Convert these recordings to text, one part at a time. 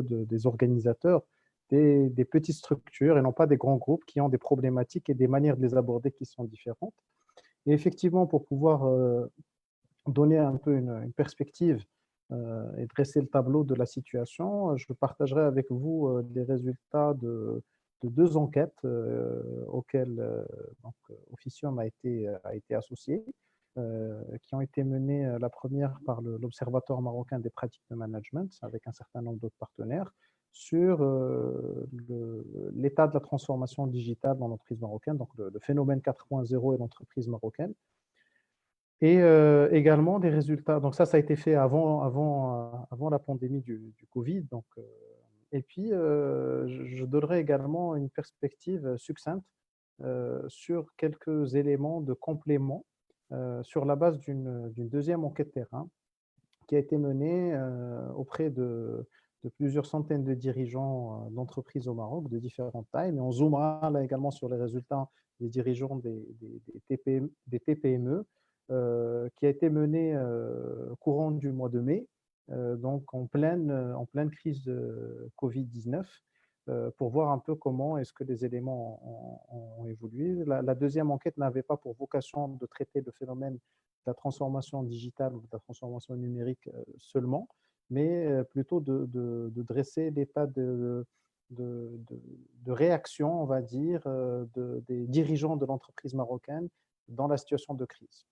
peu des organisateurs, des petites structures et non pas des grands groupes qui ont des problématiques et des manières de les aborder qui sont différentes. Et effectivement, pour pouvoir donner un peu une perspective et dresser le tableau de la situation, je partagerai avec vous les résultats de deux enquêtes auxquelles Officium a été associé, qui ont été menées, la première par l'Observatoire marocain des pratiques de management, avec un certain nombre d'autres partenaires, sur l'état de la transformation digitale dans l'entreprise marocaine, donc le phénomène 4.0 et l'entreprise marocaine. Et également des résultats. Donc ça a été fait avant la pandémie du Covid. Donc, et puis, je donnerai également une perspective succincte sur quelques éléments de complément sur la base d'une deuxième enquête terrain qui a été menée auprès de plusieurs centaines de dirigeants d'entreprises au Maroc de différentes tailles. Mais on zoomera là également sur les résultats des dirigeants des TPME, qui a été menée courant du mois de mai, donc en pleine crise de Covid-19, pour voir un peu comment est-ce que les éléments ont évolué. La deuxième enquête n'avait pas pour vocation de traiter le phénomène de la transformation digitale ou de la transformation numérique seulement, mais plutôt de dresser l'état de réaction, on va dire, des dirigeants de l'entreprise marocaine dans la situation de crise.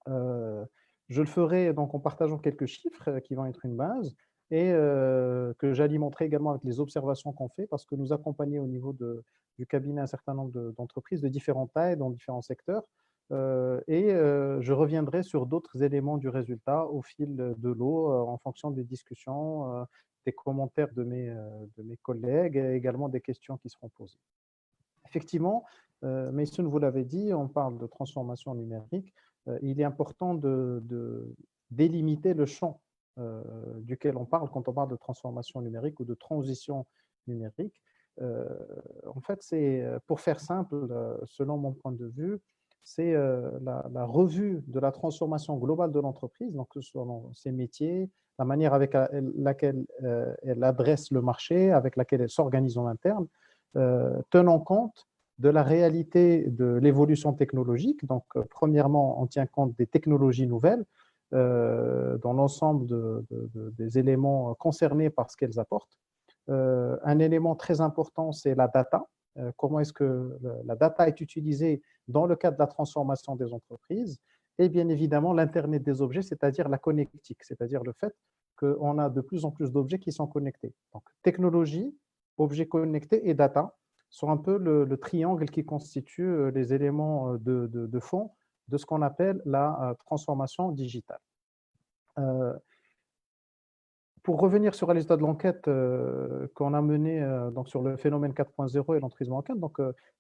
Je le ferai donc en partageant quelques chiffres qui vont être une base et que j'alimenterai également avec les observations qu'on fait parce que nous accompagnons au niveau du cabinet un certain nombre d'entreprises de différentes tailles dans différents secteurs et je reviendrai sur d'autres éléments du résultat au fil de l'eau en fonction des discussions, des commentaires de mes collègues et également des questions qui seront posées. Effectivement, Maysoun, vous l'avez dit, on parle de transformation numérique. Il est important de délimiter le champ duquel on parle quand on parle de transformation numérique ou de transition numérique. En fait, c'est, pour faire simple, selon mon point de vue, c'est la revue de la transformation globale de l'entreprise, donc que ce soit dans ses métiers, la manière avec laquelle elle adresse le marché, avec laquelle elle s'organise en interne, tenant compte de la réalité de l'évolution technologique. Donc, premièrement, on tient compte des technologies nouvelles dans l'ensemble des éléments concernés par ce qu'elles apportent. Un élément très important, c'est la data. Comment est-ce que la data est utilisée dans le cadre de la transformation des entreprises et bien évidemment l'Internet des objets, c'est-à-dire la connectique, c'est-à-dire le fait qu'on a de plus en plus d'objets qui sont connectés. Donc, technologie, objets connectés et data sont un peu le triangle qui constitue les éléments de fond de ce qu'on appelle la transformation digitale. Pour revenir sur les résultats de l'enquête qu'on a menée donc sur le phénomène 4.0 et l'entreprise marocaine,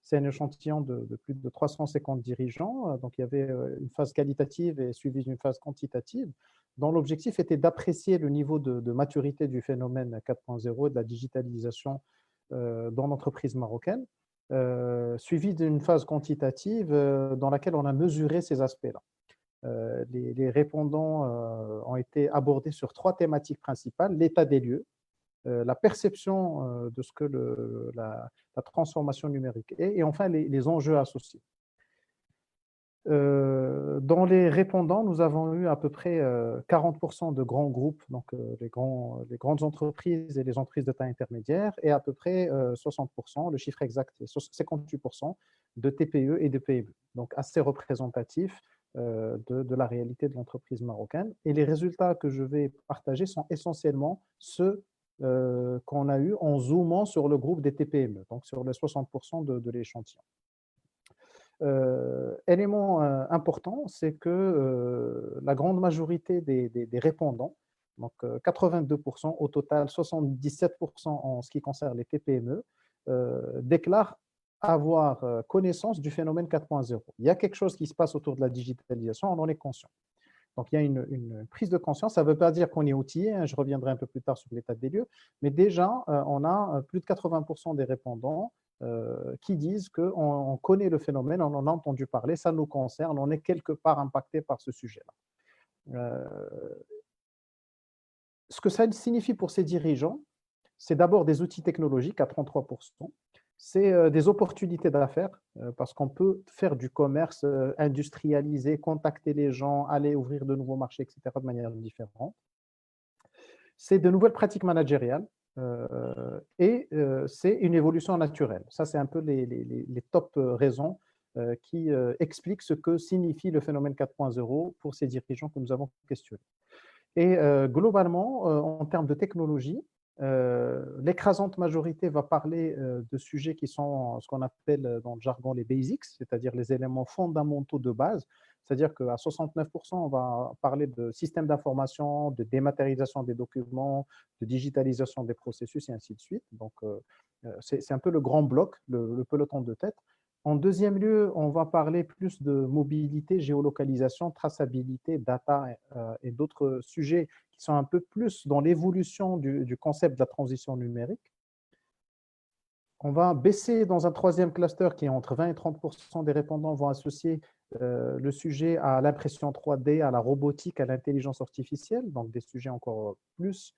c'est un échantillon de plus de 350 dirigeants. Donc, il y avait une phase qualitative et suivie d'une phase quantitative, dont l'objectif était d'apprécier le niveau de maturité du phénomène 4.0 et de la digitalisation dans l'entreprise marocaine, suivie d'une phase quantitative dans laquelle on a mesuré ces aspects-là. Les répondants ont été abordés sur trois thématiques principales: l'état des lieux, la perception de ce que la transformation numérique est, et enfin les enjeux associés. Dans les répondants, nous avons eu à peu près 40% de grands groupes, donc les grandes entreprises et les entreprises de taille intermédiaire, et à peu près 60%, le chiffre exact est 58% de TPE et de PME, donc assez représentatif de la réalité de l'entreprise marocaine. Et les résultats que je vais partager sont essentiellement ceux qu'on a eu en zoomant sur le groupe des TPME, donc sur les 60% de l'échantillon. Élément important, c'est que la grande majorité des répondants, donc 82% au total, 77% en ce qui concerne les TPME, déclarent avoir connaissance du phénomène 4.0. Il y a quelque chose qui se passe autour de la digitalisation, on en est conscient. Donc, il y a une prise de conscience. Ça ne veut pas dire qu'on est outillé, hein, je reviendrai un peu plus tard sur l'état des lieux, mais déjà, on a plus de 80% des répondants qui disent qu'on connaît le phénomène, on en a entendu parler, ça nous concerne, on est quelque part impacté par ce sujet-là. Ce que ça signifie pour ces dirigeants, c'est d'abord des outils technologiques à 33%. C'est des opportunités d'affaires parce qu'on peut faire du commerce industrialisé, contacter les gens, aller ouvrir de nouveaux marchés, etc. de manière différente. C'est de nouvelles pratiques managériales et c'est une évolution naturelle. Ça, c'est un peu les top raisons qui expliquent ce que signifie le phénomène 4.0 pour ces dirigeants que nous avons questionnés. Et globalement, en termes de technologie, l'écrasante majorité va parler de sujets qui sont ce qu'on appelle dans le jargon les basics, c'est-à-dire les éléments fondamentaux de base. C'est-à-dire qu'à 69%, on va parler de systèmes d'information, de dématérialisation des documents, de digitalisation des processus et ainsi de suite. Donc, c'est un peu le grand bloc, le peloton de tête. En deuxième lieu, on va parler plus de mobilité, géolocalisation, traçabilité, data et d'autres sujets qui sont un peu plus dans l'évolution du concept de la transition numérique. On va baisser dans un troisième cluster qui est entre 20 et 30% des répondants vont associer le sujet à l'impression 3D, à la robotique, à l'intelligence artificielle, donc des sujets encore plus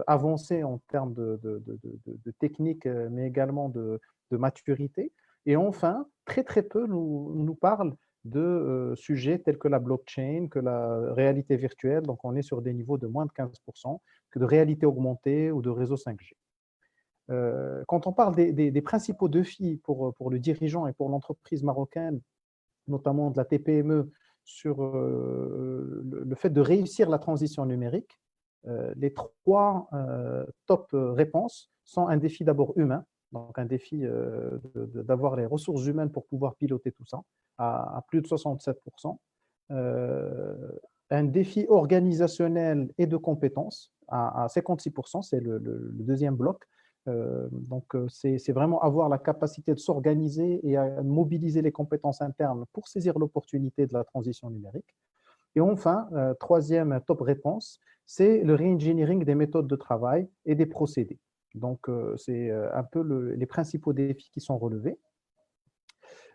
avancés en termes de technique, mais également de maturité. Et enfin, très peu nous parlent de sujets tels que la blockchain, que la réalité virtuelle, donc on est sur des niveaux de moins de 15%, que de réalité augmentée ou de réseau 5G. Quand on parle des principaux défis pour le dirigeant et pour l'entreprise marocaine, notamment de la TPME, sur le fait de réussir la transition numérique, les trois top réponses sont un défi d'abord humain, donc un défi d'avoir les ressources humaines pour pouvoir piloter tout ça, à plus de 67%. Un défi organisationnel et de compétences à 56%, c'est le deuxième bloc. Donc, c'est vraiment avoir la capacité de s'organiser et à mobiliser les compétences internes pour saisir l'opportunité de la transition numérique. Et enfin, troisième top réponse, c'est le re-engineering des méthodes de travail et des procédés. Donc, c'est un peu les principaux défis qui sont relevés.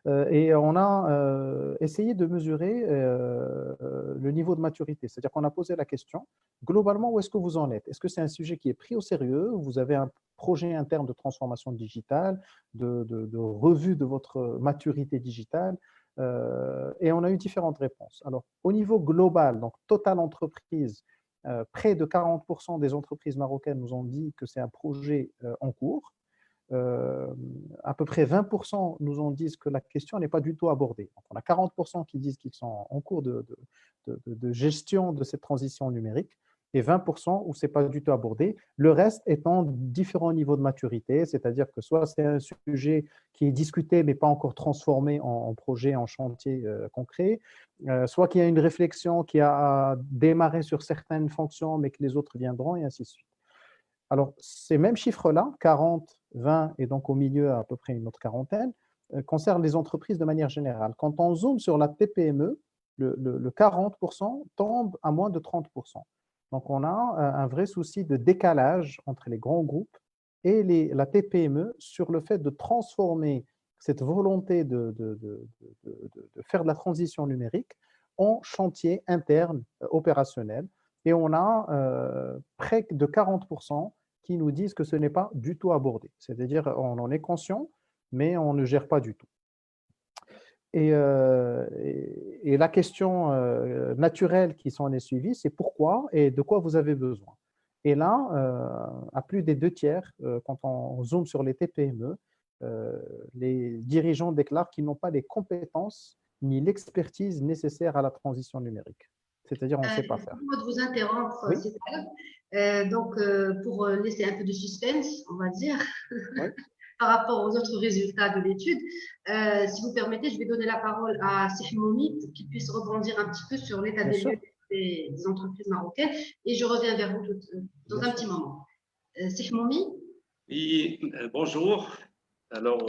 Et on a essayé de mesurer le niveau de maturité. C'est-à-dire qu'on a posé la question, globalement, où est-ce que vous en êtes? Est-ce que c'est un sujet qui est pris au sérieux? Vous avez un projet interne de transformation digitale, de revue de votre maturité digitale? Et on a eu différentes réponses. Alors, au niveau global, donc total entreprise, près de 40% des entreprises marocaines nous ont dit que c'est un projet en cours. À peu près 20% nous ont dit que la question n'est pas du tout abordée. Donc, on a 40% qui disent qu'ils sont en cours de gestion de cette transition numérique et 20% où ce n'est pas du tout abordé. Le reste étant différents niveaux de maturité, c'est-à-dire que soit c'est un sujet qui est discuté mais pas encore transformé en projet, en chantier concret, soit qu'il y a une réflexion qui a démarré sur certaines fonctions mais que les autres viendront et ainsi de suite. Alors, ces mêmes chiffres-là, 40, 20 et donc au milieu à peu près une autre quarantaine, concernent les entreprises de manière générale. Quand on zoome sur la TPME, le 40% tombe à moins de 30%. Donc, on a un vrai souci de décalage entre les grands groupes et la TPME sur le fait de transformer cette volonté de faire de la transition numérique en chantier interne opérationnel. Et on a près de 40% qui nous disent que ce n'est pas du tout abordé. C'est-à-dire on en est conscient, mais on ne gère pas du tout. Et la question naturelle qui s'en est suivie, c'est pourquoi et de quoi vous avez besoin. Et là, à plus des 2/3, quand on zoome sur les TPME, les dirigeants déclarent qu'ils n'ont pas les compétences ni l'expertise nécessaire à la transition numérique. C'est-à-dire on ne sait pas faire. Moi de vous interrompre, oui. Donc, pour laisser un peu de suspense, on va dire, Oui. par rapport aux autres résultats de l'étude, si vous permettez, je vais donner la parole à Sihmoumi pour qu'il puisse rebondir un petit peu sur l'état des lieux des entreprises marocaines et je reviens vers vous dans un petit moment. Sihmoumi? Oui, bonjour. Alors,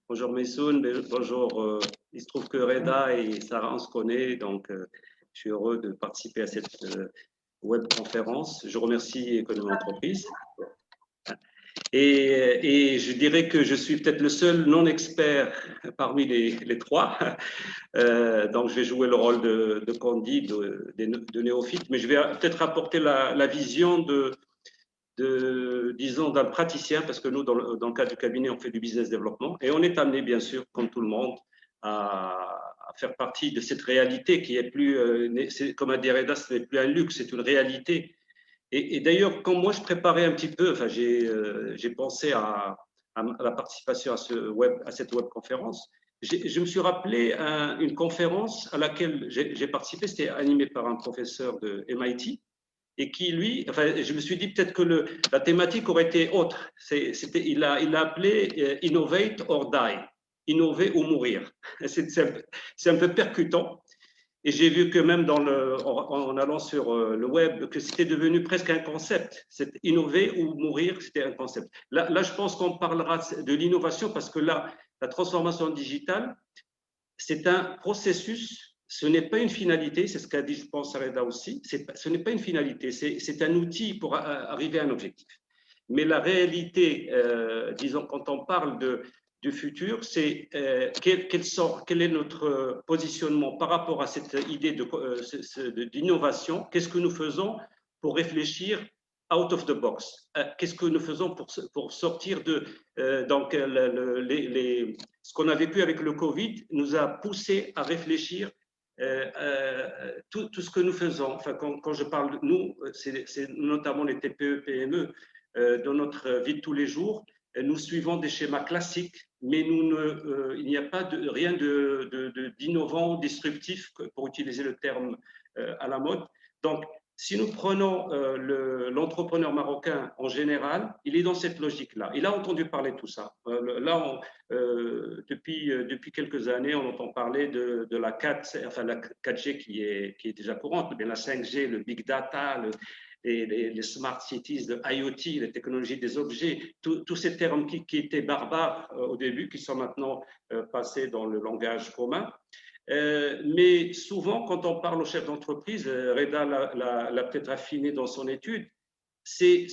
bonjour Messoun, bonjour. Il se trouve que Reda et Sarah, on se connaît, donc je suis heureux de participer à cette web conférence. Je remercie Économie Entreprise. Et je dirais que je suis peut-être le seul non-expert parmi les trois. Donc, je vais jouer le rôle de candide, de néophyte, mais je vais peut-être apporter la vision disons, d'un praticien, parce que nous, dans le cadre du cabinet, on fait du business développement, et on est amené, bien sûr, comme tout le monde, à faire partie de cette réalité qui est plus, comme a dit Reda, ce n'est plus un luxe, c'est une réalité. Et d'ailleurs, quand moi je préparais un petit peu, enfin, j'ai pensé à la participation à cette webconférence, je me suis rappelé une conférence à laquelle j'ai participé, c'était animé par un professeur de MIT, et qui, lui, enfin, je me suis dit peut-être que la thématique aurait été autre. Il a appelé Innovate or Die, innover ou mourir. C'est un peu percutant. Et j'ai vu que même en allant sur le web, que c'était devenu presque un concept. Innover ou mourir, c'était un concept. Là, je pense qu'on parlera de l'innovation parce que là, la transformation digitale, c'est un processus, ce n'est pas une finalité, c'est ce qu'a dit, je pense, Reda aussi, ce n'est pas une finalité, c'est un outil pour arriver à un objectif. Mais la réalité, disons, quand on parle du futur, c'est quel est notre positionnement par rapport à cette idée d'innovation, qu'est-ce que nous faisons pour réfléchir out of the box. Qu'est-ce que nous faisons pour sortir de donc ce qu'on a vécu avec le Covid nous a poussé à réfléchir tout ce que nous faisons. Enfin, quand je parle de nous, c'est notamment les TPE, PME dans notre vie de tous les jours. Nous suivons des schémas classiques, mais il n'y a pas rien d'innovant, disruptif, pour utiliser le terme à la mode. Donc, si nous prenons l'entrepreneur marocain en général, il est dans cette logique-là. Il a entendu parler de tout ça. Là, depuis quelques années, on entend parler de la 4G qui est déjà courante, mais la 5G, le big data, les smart cities, le IoT, les technologies des objets, tous ces termes qui étaient barbares au début, qui sont maintenant passés dans le langage commun. Mais souvent, quand on parle aux chefs d'entreprise, Reda l'a peut-être affiné dans son étude, c'est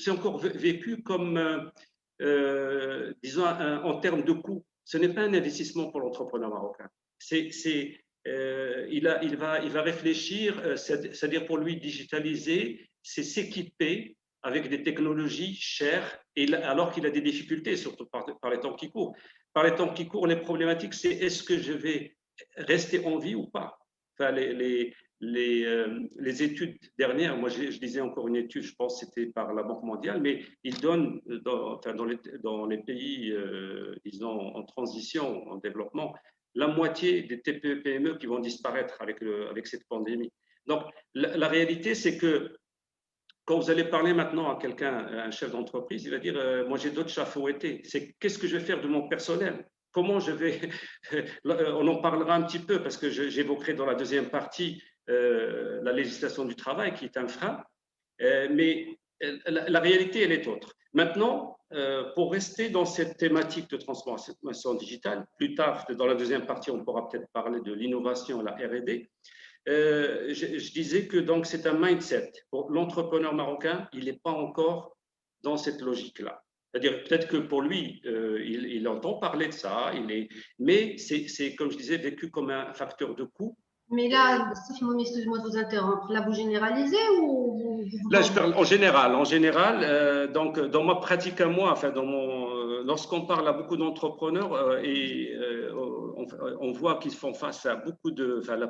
encore vécu comme, disons, en termes de coût. Ce n'est pas un investissement pour l'entrepreneur marocain. Il va réfléchir, c'est-à-dire pour lui digitaliser, c'est s'équiper avec des technologies chères, alors qu'il a des difficultés, surtout par les temps qui courent. Par les temps qui courent, les problématiques, c'est est-ce que je vais rester en vie ou pas. Enfin, les études dernières, moi je lisais encore une étude, je pense que c'était par la Banque mondiale, mais ils donnent dans les pays, disons, en transition, en développement, la moitié des TPE-PME qui vont disparaître avec cette pandémie. Donc, la réalité, c'est que quand vous allez parler maintenant à quelqu'un, un chef d'entreprise, il va dire moi j'ai d'autres chats fouettés. C'est qu'est-ce que je vais faire de mon personnel? Comment je vais… On en parlera un petit peu parce que j'évoquerai dans la deuxième partie la législation du travail qui est un frein. Mais la réalité, elle est autre. Maintenant, pour rester dans cette thématique de transformation digitale, plus tard, dans la deuxième partie, on pourra peut-être parler de l'innovation, la R&D. Je disais que donc c'est un mindset. Pour l'entrepreneur marocain, il n'est pas encore dans cette logique-là. C'est-à-dire peut-être que pour lui, il entend parler de ça, mais c'est, comme je disais, vécu comme un facteur de coût. Mais là, excusez-moi de vous interrompre, là vous généralisez ou Là, je parle en général. Donc, dans ma pratique à moi, enfin, lorsqu'on parle à beaucoup d'entrepreneurs on voit qu'ils font face à beaucoup la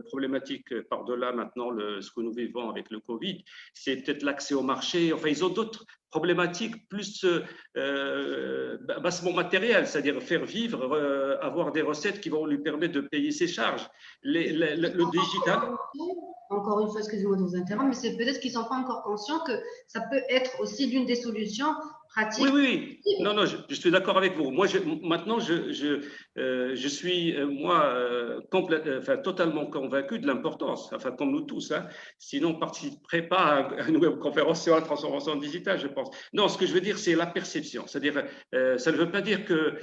problématique par-delà maintenant ce que nous vivons avec le Covid, c'est peut-être l'accès au marché. Enfin, ils ont d'autres problématiques plus bassement matérielles, c'est-à-dire faire vivre, avoir des recettes qui vont lui permettre de payer ses charges. Le digital… Encore une fois, excusez-moi de vous interrompre, mais c'est peut-être qu'ils ne sont pas encore conscients que ça peut être aussi l'une des solutions pratiques. Oui. Non, je suis d'accord avec vous. Moi, maintenant, je suis totalement convaincu de l'importance, enfin, comme nous tous. Hein. Sinon, on ne participerait pas à une webconférence sur la transformation digitale, je pense. Non, ce que je veux dire, c'est la perception. C'est-à-dire, ça ne veut pas dire que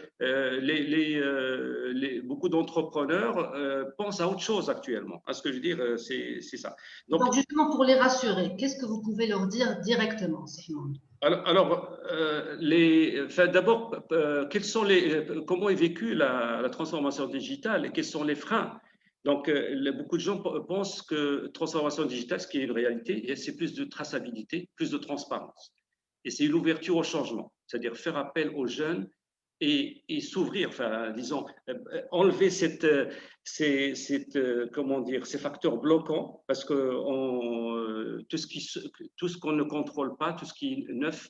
beaucoup d'entrepreneurs pensent à autre chose actuellement. Ce que je veux dire, c'est ça. Donc, justement, pour les rassurer, qu'est-ce que vous pouvez leur dire directement, Simon? Alors, d'abord, comment est vécue la transformation digitale et quels sont les freins? Donc, beaucoup de gens pensent que transformation digitale, ce qui est une réalité, c'est plus de traçabilité, plus de transparence. Et c'est une ouverture au changement, c'est-à-dire faire appel aux jeunes et s'ouvrir, enfin, disons, enlever comment dire, ces facteurs bloquants, parce que tout ce qu'on ne contrôle pas, tout ce qui est neuf,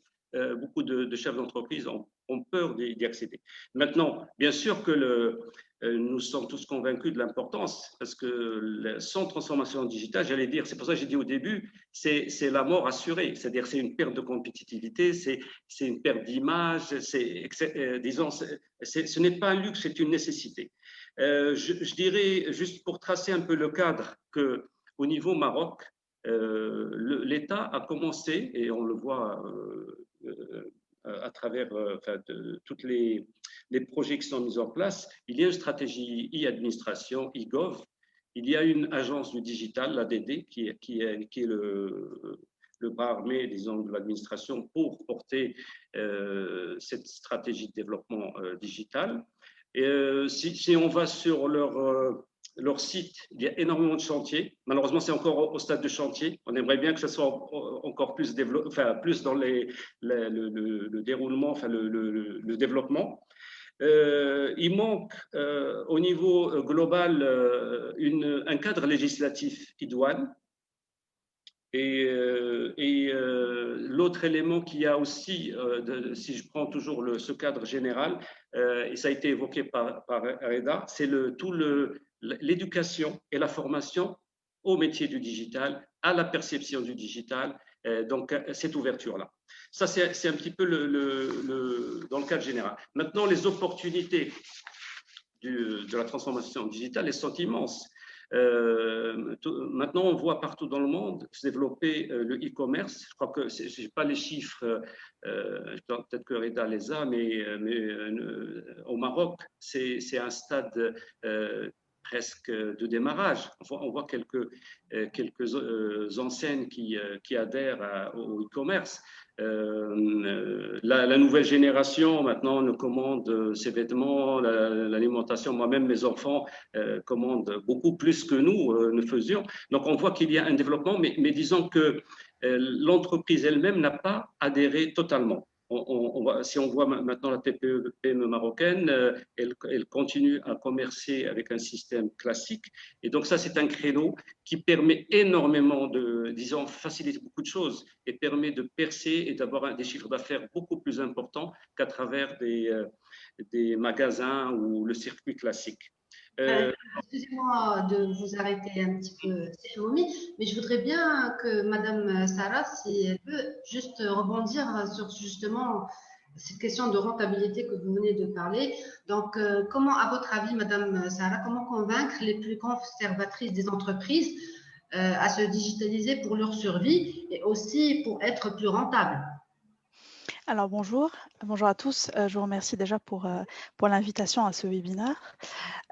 beaucoup de chefs d'entreprise ont peur d'y accéder. Maintenant, bien sûr que nous sommes tous convaincus de l'importance, parce que sans transformation digitale, j'allais dire, c'est pour ça que j'ai dit au début, c'est la mort assurée, c'est-à-dire c'est une perte de compétitivité, c'est une perte d'image, disons, ce n'est pas un luxe, c'est une nécessité. Je dirais, juste pour tracer un peu le cadre, qu'au niveau Maroc, l'État a commencé, et on le voit à travers enfin, toutes les projets qui sont mis en place, il y a une stratégie e-administration, e-gov, il y a une agence du digital, l'ADD, qui est le bras armé, disons, de l'administration pour porter cette stratégie de développement digital. Et si on va sur leur site, il y a énormément de chantiers. Malheureusement, c'est encore au stade de chantier. On aimerait bien que ce soit encore plus développé, enfin, plus dans le déroulement, enfin, le développement. Il manque au niveau global un cadre législatif idoine. Et l'autre élément qu'il y a aussi, si je prends toujours ce cadre général, et ça a été évoqué par Reda, c'est l'éducation et la formation au métier du digital, à la perception du digital, donc cette ouverture-là. Ça, c'est un petit peu dans le cadre général. Maintenant, les opportunités de la transformation digitale, elles sont immenses. Maintenant, on voit partout dans le monde se développer le e-commerce. Je crois que je n'ai pas les chiffres, peut-être que Reda les a, mais au Maroc, c'est un stade presque de démarrage. On voit quelques enseignes qui adhèrent au e-commerce. La nouvelle génération maintenant ne commande ses vêtements, l'alimentation. Moi-même, mes enfants commandent beaucoup plus que nous ne faisions. Donc, on voit qu'il y a un développement, mais disons que l'entreprise elle-même n'a pas adhéré totalement. Si on voit maintenant la TPE-PME marocaine, elle continue à commercer avec un système classique. Et donc ça, c'est un créneau qui permet énormément disons, facilite beaucoup de choses et permet de percer et d'avoir des chiffres d'affaires beaucoup plus importants qu'à travers des magasins ou le circuit classique. Excusez-moi de vous arrêter un petit peu, Momi, mais je voudrais bien que Madame Sarah, si elle peut, juste rebondir sur justement cette question de rentabilité que vous venez de parler. Donc, comment, à votre avis, Madame Sarah, comment convaincre les plus conservatrices des entreprises à se digitaliser pour leur survie et aussi pour être plus rentables? Alors bonjour à tous. Je vous remercie déjà pour l'invitation à ce webinaire.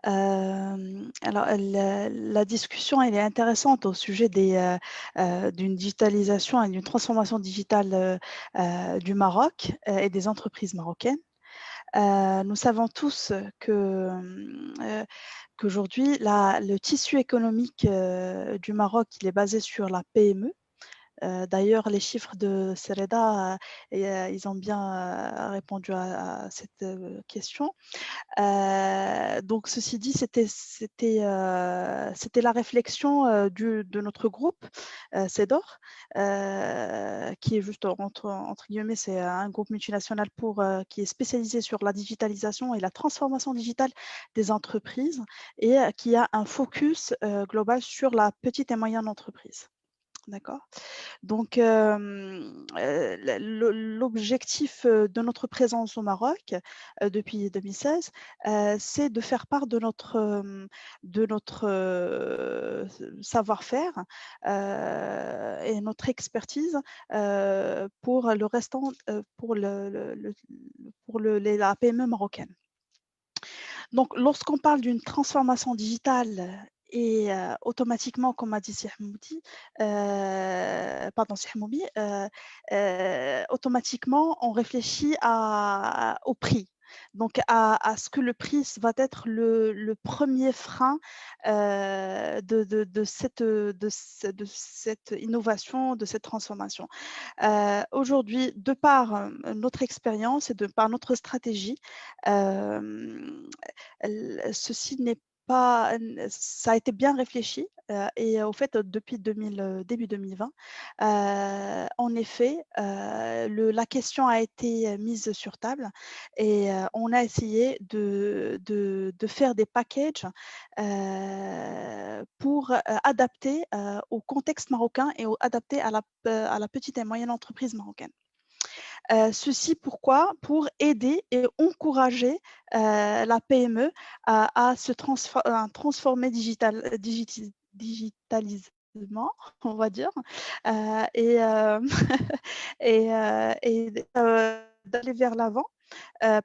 Alors la discussion elle est intéressante au sujet d'une digitalisation et d'une transformation digitale du Maroc et des entreprises marocaines. Nous savons tous qu'aujourd'hui le tissu économique du Maroc il est basé sur la PME. D'ailleurs, les chiffres de Sereda, ils ont bien répondu à cette question. Donc, ceci dit, c'était la réflexion de notre groupe, CEDOR, qui est juste, entre guillemets, c'est un groupe multinational qui est spécialisé sur la digitalisation et la transformation digitale des entreprises et qui a un focus global sur la petite et moyenne entreprise. D'accord. Donc, l'objectif de notre présence au Maroc depuis 2016, c'est de faire part de notre savoir-faire et notre expertise pour le restant, pour la PME marocaine. Donc, lorsqu'on parle d'une transformation digitale et automatiquement, comme a dit Sihmoumi, automatiquement, on réfléchit au prix. donc à ce que le prix va être le premier frein de cette innovation, de cette transformation. Aujourd'hui, de par notre expérience et de par notre stratégie, ceci n'est pas, ça a été bien réfléchi et au fait, depuis début 2020, en effet, la question a été mise sur table et on a essayé de faire des packages pour adapter au contexte marocain et adapter à la petite et moyenne entreprise marocaine. Ceci pourquoi? Pour aider et encourager la PME à se transformer digitalisement, on va dire, et, et d'aller vers l'avant.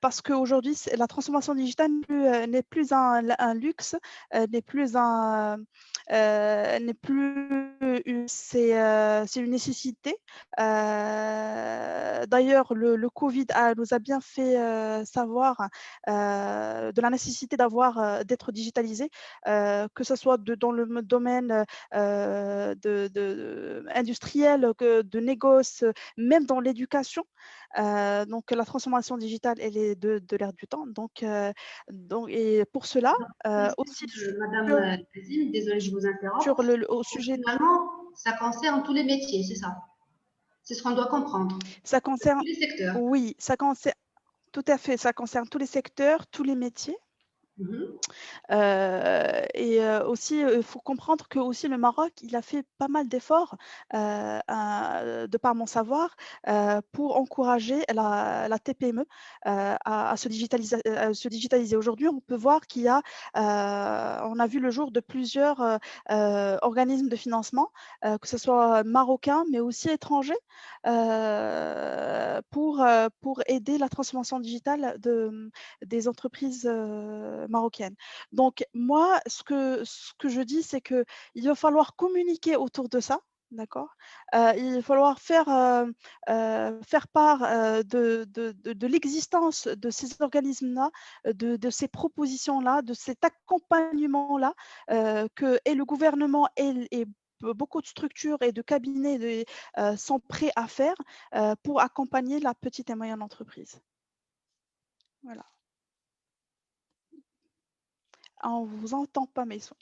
Parce qu'aujourd'hui, la transformation digitale n'est plus un luxe, n'est plus c'est une nécessité. D'ailleurs, le Covid nous a bien fait savoir de la nécessité d'être digitalisé, que ce soit dans le domaine industriel, de négoce, même dans l'éducation. Donc, la transformation digitale, elle est de l'air du temps. Donc, et pour cela, aussi Madame Kazim, désolée, je vous interromps. au sujet. Finalement, ça concerne tous les métiers, c'est ça? C'est ce qu'on doit comprendre. Ça concerne. Tous les secteurs. Oui, ça concerne. Tout à fait, ça concerne tous les secteurs, tous les métiers. Et aussi, il faut comprendre que aussi le Maroc, il a fait pas mal d'efforts, de par mon savoir, pour encourager la TPME à se digitaliser. Aujourd'hui, on peut voir qu'il y a, on a vu le jour de plusieurs organismes de financement, que ce soit marocains, mais aussi étrangers, pour aider la transformation digitale des entreprises marocaines. Donc, moi, ce que je dis, c'est qu'il va falloir communiquer autour de ça. D'accord. Il va falloir faire part de l'existence de ces organismes-là, de ces propositions-là, de cet accompagnement-là que et le gouvernement et beaucoup de structures et de cabinets sont prêts à faire pour accompagner la petite et moyenne entreprise. Voilà. On ne vous entend pas, Maïsoun.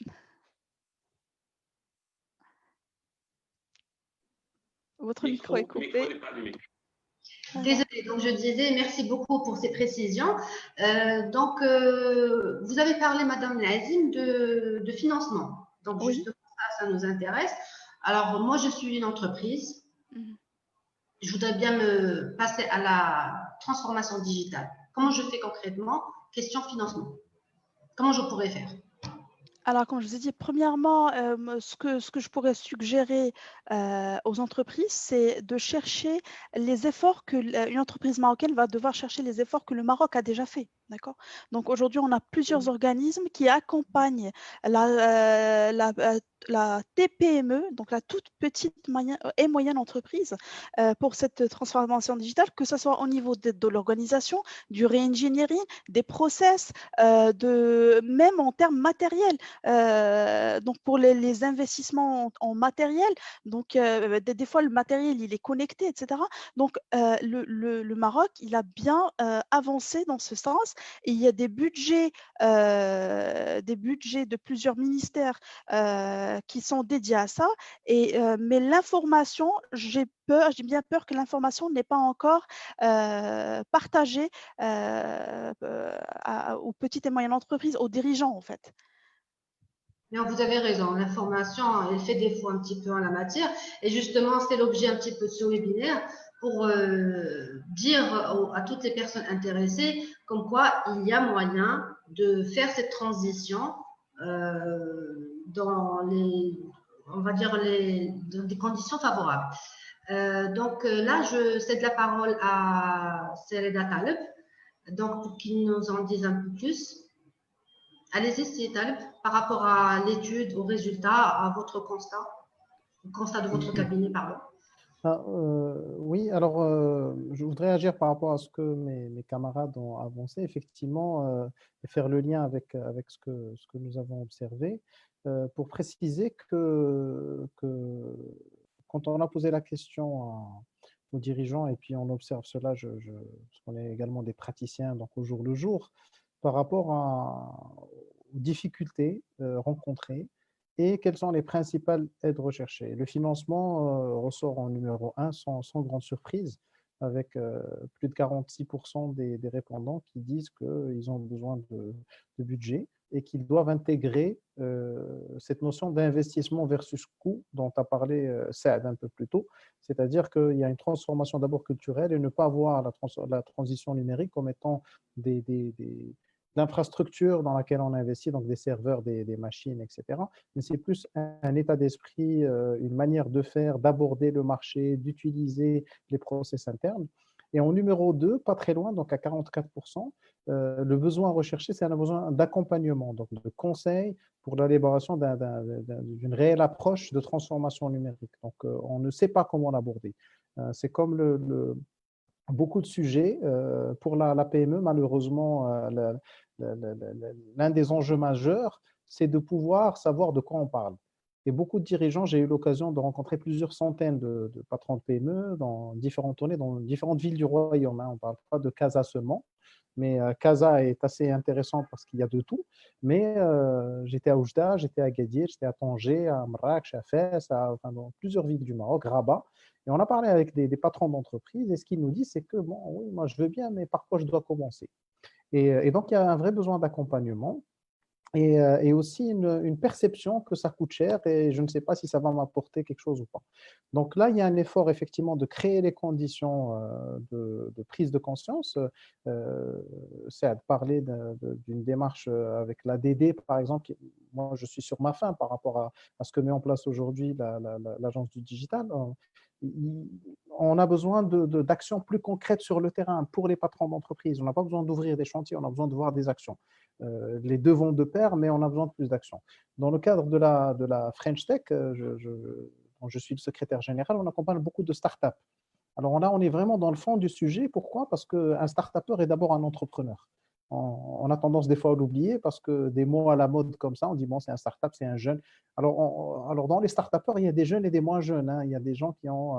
Votre micro est coupé. Désolée, donc je disais merci beaucoup pour ces précisions. Donc, vous avez parlé, Madame Lazim, de financement. Donc, Oui. justement, ça nous intéresse. Alors, moi, je suis une entreprise. Je voudrais bien me passer à la transformation digitale. Comment je fais concrètement? Question financement. Comment je pourrais faire? Alors, comme je vous ai dit, premièrement, ce que je pourrais suggérer aux entreprises, c'est de chercher les efforts une entreprise marocaine va devoir chercher les efforts que le Maroc a déjà fait. D'accord. Donc aujourd'hui, on a plusieurs organismes qui accompagnent la TPME, donc la toute petite et moyenne entreprise, pour cette transformation digitale, que ce soit au niveau de l'organisation, du re-engineering, des process, même en termes matériels. Donc pour les investissements en matériel, donc des fois le matériel il est connecté, etc. Donc le Maroc, il a bien avancé dans ce sens. Et il y a des budgets de plusieurs ministères qui sont dédiés à ça. Mais l'information, j'ai bien peur que l'information n'est pas encore partagée aux petites et moyennes entreprises, aux dirigeants en fait. Non, vous avez raison, l'information, elle fait défaut un petit peu en la matière. Et justement, c'est l'objet un petit peu de ce webinaire pour dire à toutes les personnes intéressées comme quoi il y a moyen de faire cette transition dans on va dire dans des conditions favorables. Donc là, je cède la parole à Sereda Taleb, donc pour qu'il nous en dise un peu plus. Allez-y, c'est Taleb, par rapport à l'étude, aux résultats, à votre constat, au constat de votre cabinet, pardon. Oui, alors je voudrais agir par rapport à ce que mes camarades ont avancé, effectivement, et faire le lien avec ce que nous avons observé, pour préciser quand on a posé la question aux dirigeants, et puis on observe cela, parce qu'on est également des praticiens, donc au jour le jour, par rapport aux difficultés rencontrées et quelles sont les principales aides recherchées. Le financement ressort en numéro un sans grande surprise, avec plus de 46% des répondants qui disent qu'ils ont besoin de budget et qu'ils doivent intégrer cette notion d'investissement versus coût dont a parlé Saad un peu plus tôt, c'est-à-dire qu'il y a une transformation d'abord culturelle et ne pas voir la transition numérique comme étant l'infrastructure dans laquelle on investit, donc des serveurs, des machines, etc. Mais c'est plus un état d'esprit, une manière de faire, d'aborder le marché, d'utiliser les process internes. Et en numéro 2, pas très loin, donc à 44%, le besoin recherché, c'est un besoin d'accompagnement, donc de conseils pour l'élaboration d'une réelle approche de transformation numérique. Donc, on ne sait pas comment l'aborder. C'est comme beaucoup de sujets. Pour la PME, malheureusement, l'un des enjeux majeurs, c'est de pouvoir savoir de quoi on parle. Et beaucoup de dirigeants, j'ai eu l'occasion de rencontrer plusieurs centaines de patrons de PME dans différentes tournées, dans différentes villes du royaume. On ne parle pas de Casa seulement, mais Casa est assez intéressant parce qu'il y a de tout. Mais j'étais à Oujda, j'étais à Agadir, j'étais à Tanger, à Marrakech, à Fès, enfin, dans plusieurs villes du Maroc, Rabat. Et on a parlé avec des patrons d'entreprise et ce qu'ils nous disent, c'est que, bon, oui, moi je veux bien, mais par quoi je dois commencer? Et donc, il y a un vrai besoin d'accompagnement et aussi une perception que ça coûte cher et je ne sais pas si ça va m'apporter quelque chose ou pas. Donc là, il y a un effort effectivement de créer les conditions de prise de conscience. C'est à parler d'une démarche avec l'ADD, par exemple. Moi, je suis sur ma faim par rapport à ce que met en place aujourd'hui l'Agence du digital. On a besoin d'actions plus concrètes sur le terrain pour les patrons d'entreprise. On n'a pas besoin d'ouvrir des chantiers, on a besoin de voir des actions. Les deux vont de pair, mais on a besoin de plus d'actions. Dans le cadre de la French Tech, dont je suis le secrétaire général, on accompagne beaucoup de startups. Alors là, on est vraiment dans le fond du sujet. Pourquoi? Parce qu'un start-upper est d'abord un entrepreneur. On a tendance des fois à l'oublier parce que des mots à la mode comme ça, on dit bon, c'est un start-up, c'est un jeune. Alors dans les start-upers, il y a des jeunes et des moins jeunes. Il y a des gens qui ont.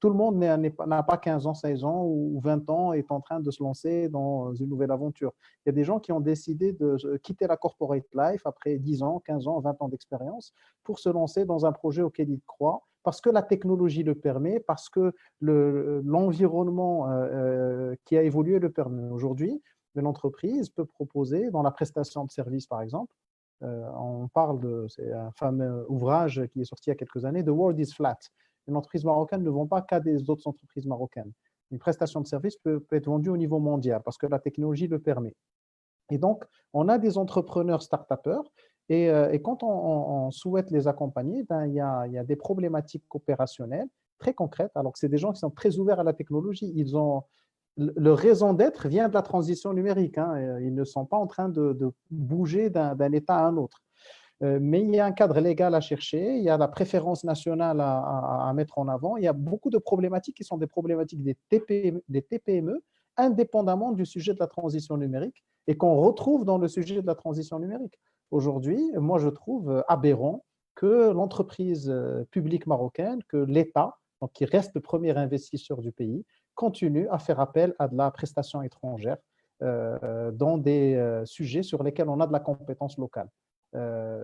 Tout le monde n'a pas 15 ans, 16 ans ou 20 ans et est en train de se lancer dans une nouvelle aventure. Il y a des gens qui ont décidé de quitter la corporate life après 10 ans, 15 ans, 20 ans d'expérience pour se lancer dans un projet auquel ils croient parce que la technologie le permet, parce que l'environnement qui a évolué le permet. Aujourd'hui, l'entreprise peut proposer, dans la prestation de services par exemple, on parle c'est un fameux ouvrage qui est sorti il y a quelques années, The World is Flat. Les entreprises marocaines ne vont pas qu'à des autres entreprises marocaines. Une prestation de service peut être vendue au niveau mondial parce que la technologie le permet. Et donc, on a des entrepreneurs start-upers et quand on souhaite les accompagner, il y a des problématiques opérationnelles très concrètes. Alors que c'est des gens qui sont très ouverts à la technologie. Leur raison d'être vient de la transition numérique. Ils ne sont pas en train de bouger d'un état à un autre. Mais il y a un cadre légal à chercher, il y a la préférence nationale à mettre en avant. Il y a beaucoup de problématiques qui sont des problématiques des TPME, indépendamment du sujet de la transition numérique et qu'on retrouve dans le sujet de la transition numérique. Aujourd'hui, moi, je trouve aberrant que l'entreprise publique marocaine, que l'État, donc qui reste le premier investisseur du pays, continue à faire appel à de la prestation étrangère dans des sujets sur lesquels on a de la compétence locale.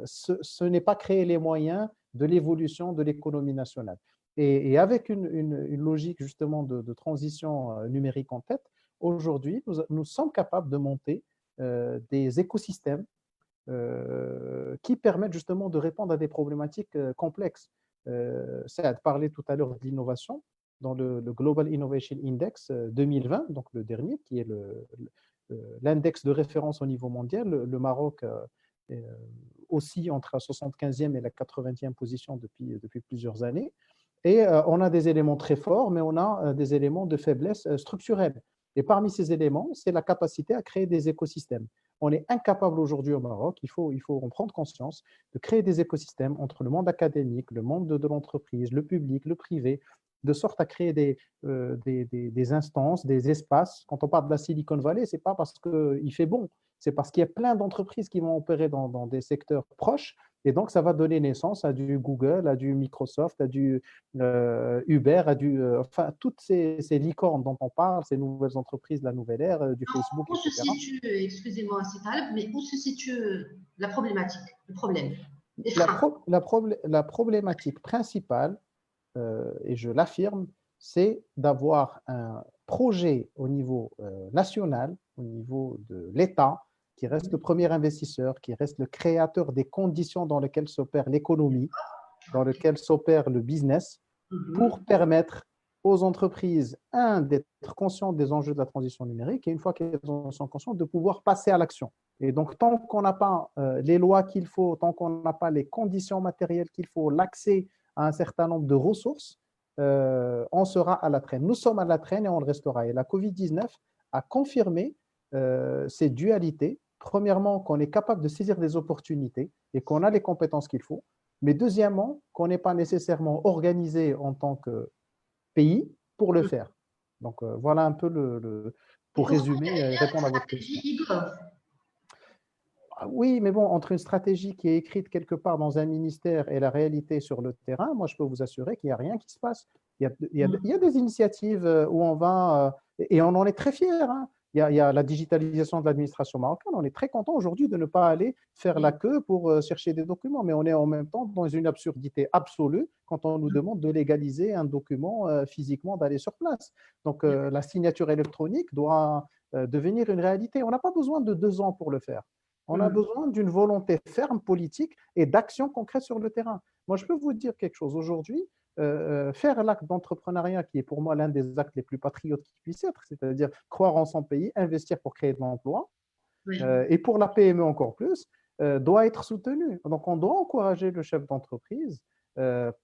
Ce n'est pas créer les moyens de l'évolution de l'économie nationale. Et avec une logique justement de transition numérique en tête, aujourd'hui, nous sommes capables de monter des écosystèmes qui permettent justement de répondre à des problématiques complexes. C'est à parler tout à l'heure de l'innovation dans le Global Innovation Index 2020, donc le dernier, qui est l'index de référence au niveau mondial. Le Maroc aussi entre la 75e et la 80e position depuis plusieurs années. Et on a des éléments très forts, mais on a des éléments de faiblesse structurelle. Et parmi ces éléments, c'est la capacité à créer des écosystèmes. On est incapable aujourd'hui au Maroc, il faut en prendre conscience, de créer des écosystèmes entre le monde académique, le monde de l'entreprise, le public, le privé, de sorte à créer des instances, des espaces. Quand on parle de la Silicon Valley, ce n'est pas parce qu'il fait bon, c'est parce qu'il y a plein d'entreprises qui vont opérer dans des secteurs proches. Et donc, ça va donner naissance à du Google, à du Microsoft, à du Uber, enfin, toutes ces licornes dont on parle, ces nouvelles entreprises, la nouvelle ère, du Facebook, Où se etc. situe, excusez-moi, c'est Taleb, mais où se situe la problématique, le problème, les La, freins? pro- la, prob- la problématique principale, et je l'affirme, c'est d'avoir un projet au niveau national, au niveau de l'État, qui reste le premier investisseur, qui reste le créateur des conditions dans lesquelles s'opère l'économie, dans lesquelles s'opère le business, pour permettre aux entreprises, d'être conscientes des enjeux de la transition numérique, et une fois qu'elles en sont conscientes, de pouvoir passer à l'action. Et donc, tant qu'on n'a pas les lois qu'il faut, tant qu'on n'a pas les conditions matérielles qu'il faut, l'accès à un certain nombre de ressources, on sera à la traîne. Nous sommes à la traîne et on le restera. Et la COVID-19 a confirmé ces dualités. Premièrement, qu'on est capable de saisir des opportunités et qu'on a les compétences qu'il faut. Mais deuxièmement, qu'on n'est pas nécessairement organisé en tant que pays pour le faire. Donc, voilà un peu Et pour pourtant, résumer il y a et une répondre à votre stratégie question. e-gov. Oui, mais bon, entre une stratégie qui est écrite quelque part dans un ministère et la réalité sur le terrain, moi, je peux vous assurer qu'il n'y a rien qui se passe. Il y a des initiatives où on va, et on en est très fiers. Hein. Il y a la digitalisation de l'administration marocaine. On est très content aujourd'hui de ne pas aller faire la queue pour chercher des documents, mais on est en même temps dans une absurdité absolue quand on nous demande de légaliser un document physiquement, d'aller sur place. Donc, la signature électronique doit devenir une réalité. On n'a pas besoin de 2 ans pour le faire. On a besoin d'une volonté ferme politique et d'actions concrètes sur le terrain. Moi, je peux vous dire quelque chose. Aujourd'hui, faire l'acte d'entrepreneuriat, qui est pour moi l'un des actes les plus patriotes qui puisse être, c'est-à-dire croire en son pays, investir pour créer de l'emploi, et pour la PME encore plus, doit être soutenu. Donc, on doit encourager le chef d'entreprise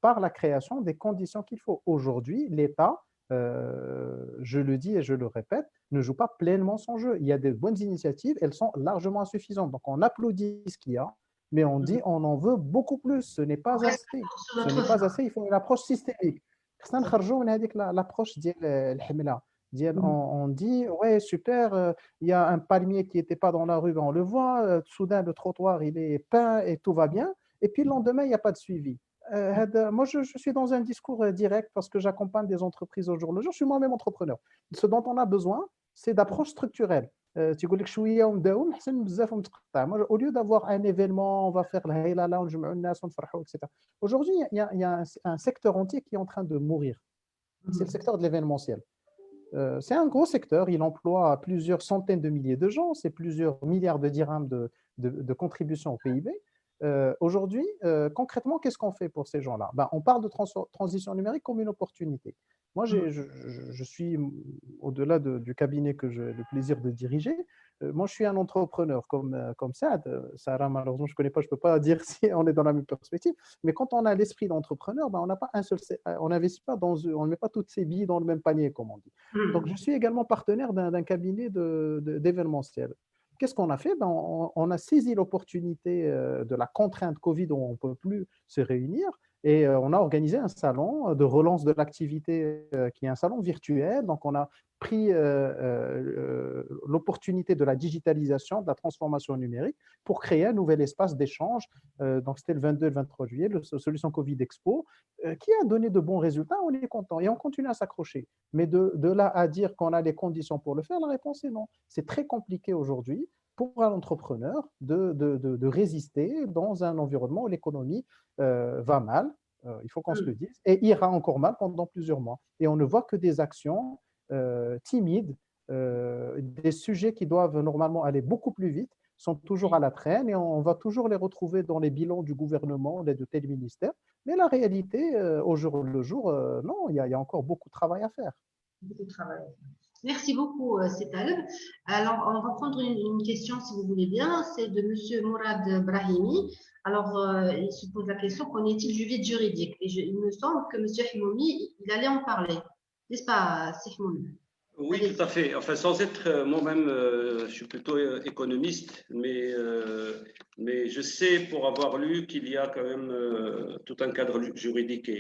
par la création des conditions qu'il faut. Aujourd'hui, l'État, je le dis et je le répète, ne joue pas pleinement son jeu. Il y a des bonnes initiatives, elles sont largement insuffisantes. Donc, on applaudit ce qu'il y a, mais on dit on en veut beaucoup plus. Ce n'est pas assez. Sur Ce notre n'est pas frein. assez. Il faut une approche systémique. L'approche on dit ouais, super, il y a un palmier qui n'était pas dans la rue, on le voit, soudain le trottoir il est peint et tout va bien, et puis le lendemain il n'y a pas de suivi. Moi je suis dans un discours direct parce que j'accompagne des entreprises au jour le jour, je suis moi-même entrepreneur. Ce dont on a besoin, c'est d'approche structurelle. تيقول لك شويه ونداوم احسن بزاف ومتقطع. Moi, au lieu d'avoir un événement, on va faire la هيلاله ونجمعوا الناس ونفرحوا, etc. Aujourd'hui, il y a un secteur entier qui est en train de mourir. C'est le secteur de l'événementiel. C'est un gros secteur, il emploie plusieurs centaines de milliers de gens, c'est plusieurs milliards de dirhams de contributions au PIB. Aujourd'hui, concrètement, qu'est-ce qu'on fait pour ces gens-là? On parle de transition numérique comme une opportunité. Moi, je suis, au-delà du cabinet que j'ai le plaisir de diriger, moi, je suis un entrepreneur comme Saad. Sarah, malheureusement, je ne connais pas, je ne peux pas dire si on est dans la même perspective, mais quand on a l'esprit d'entrepreneur, on n'a pas un seul, on n'investit pas on ne met pas toutes ses billes dans le même panier, comme on dit. Donc, je suis également partenaire d'un cabinet d'événementiel. Qu'est-ce qu'on a fait? On a saisi l'opportunité de la contrainte Covid où on ne peut plus se réunir, et on a organisé un salon de relance de l'activité qui est un salon virtuel. Donc, on a pris l'opportunité de la digitalisation, de la transformation numérique pour créer un nouvel espace d'échange. Donc, c'était le 22 et le 23 juillet, le Solution Covid Expo, qui a donné de bons résultats. On est content et on continue à s'accrocher. Mais de là à dire qu'on a les conditions pour le faire, la réponse est non. C'est très compliqué aujourd'hui pour un entrepreneur de résister dans un environnement où l'économie va mal, il faut qu'on se le dise, et ira encore mal pendant plusieurs mois. Et on ne voit que des actions timides, des sujets qui doivent normalement aller beaucoup plus vite, sont toujours à la traîne, et on va toujours les retrouver dans les bilans du gouvernement, de tel ministère. Mais la réalité, au jour le jour, non, il y a encore beaucoup de travail à faire. Beaucoup de travail. Merci beaucoup, Setaleb. Alors, on va prendre une question, si vous voulez bien. C'est de M. Mourad Brahimi. Alors, il se pose la question, qu'en est-il du vide juridique? Et il me semble que M. Himoumi, il allait en parler. N'est-ce pas, Himoumi? Oui, tout à fait. Enfin, sans être moi-même, je suis plutôt économiste, mais je sais pour avoir lu qu'il y a quand même tout un cadre juridique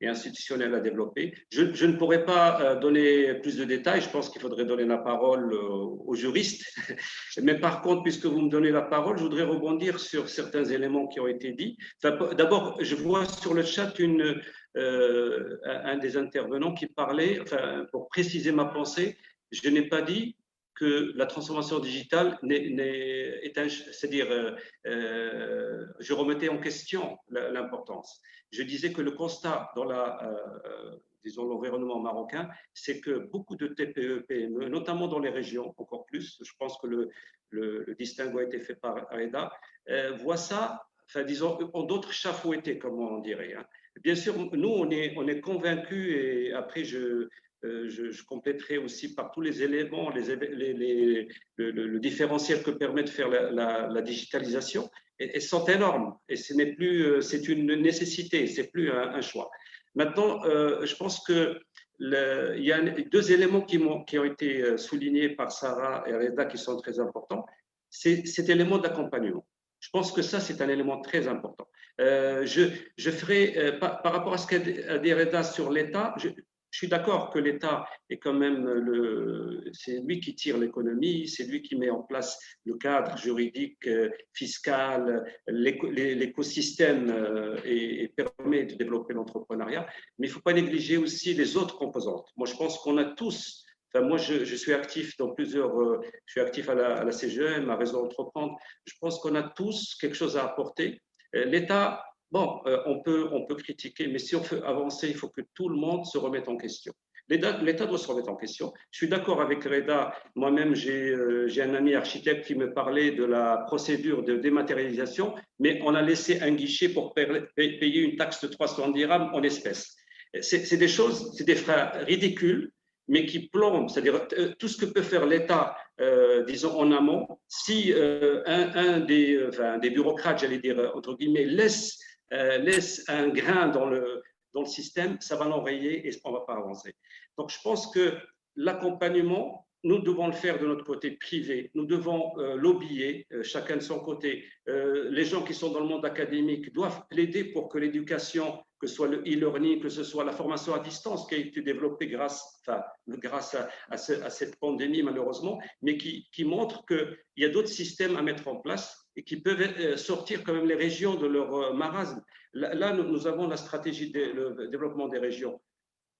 et institutionnelle à développer. Je ne pourrais pas donner plus de détails. Je pense qu'il faudrait donner la parole aux juristes. Mais par contre, puisque vous me donnez la parole, je voudrais rebondir sur certains éléments qui ont été dits. Enfin, d'abord, je vois sur le chat un des intervenants qui parlait, enfin, pour préciser ma pensée, je n'ai pas dit que la transformation digitale c'est-à-dire, je remettais en question l'importance. Je disais que le constat dans disons, l'environnement marocain, c'est que beaucoup de TPE, PME, notamment dans les régions, encore plus, je pense que le distinguo a été fait par Reda, voient ça, enfin, disons, en d'autres chafouettés, comme on dirait. Hein. Bien sûr, nous, on est convaincus, et après, je compléterai aussi par tous les éléments, le différentiel que permet de faire la digitalisation, et sont énormes. Et ce n'est plus, c'est une nécessité, c'est plus un choix. Maintenant, je pense que il y a deux éléments qui ont été soulignés par Sarah et Reda qui sont très importants. C'est cet élément d'accompagnement. Je pense que ça, c'est un élément très important. Je ferai, par rapport à ce qu'a dit Reda sur l'État, je suis d'accord que l'État est quand même c'est lui qui tire l'économie, c'est lui qui met en place le cadre juridique, fiscal, l'écosystème et permet de développer l'entrepreneuriat. Mais il ne faut pas négliger aussi les autres composantes. Moi, je pense qu'on a tous. Enfin, moi, je suis actif dans plusieurs. Je suis actif à la CGM, à Réseau Entreprendre. Je pense qu'on a tous quelque chose à apporter. L'État. Bon, on peut critiquer, mais si on veut avancer, il faut que tout le monde se remette en question. L'État doit se remettre en question. Je suis d'accord avec Reda. Moi-même, j'ai un ami architecte qui me parlait de la procédure de dématérialisation, mais on a laissé un guichet pour payer une taxe de 300 dirhams en espèces. C'est des choses, c'est des frais ridicules, mais qui plombent. C'est-à-dire tout ce que peut faire l'État, disons en amont, si un des bureaucrates, j'allais dire entre guillemets, laisse un grain dans le système, ça va l'enrayer et on ne va pas avancer. Donc, je pense que l'accompagnement, nous devons le faire de notre côté privé. Nous devons lobbyer, chacun de son côté. Les gens qui sont dans le monde académique doivent plaider pour que l'éducation, que ce soit le e-learning, que ce soit la formation à distance qui a été développée grâce à cette pandémie, malheureusement, mais qui montre qu'il y a d'autres systèmes à mettre en place et qui peuvent sortir quand même les régions de leur marasme. Là, nous avons la stratégie de développement des régions.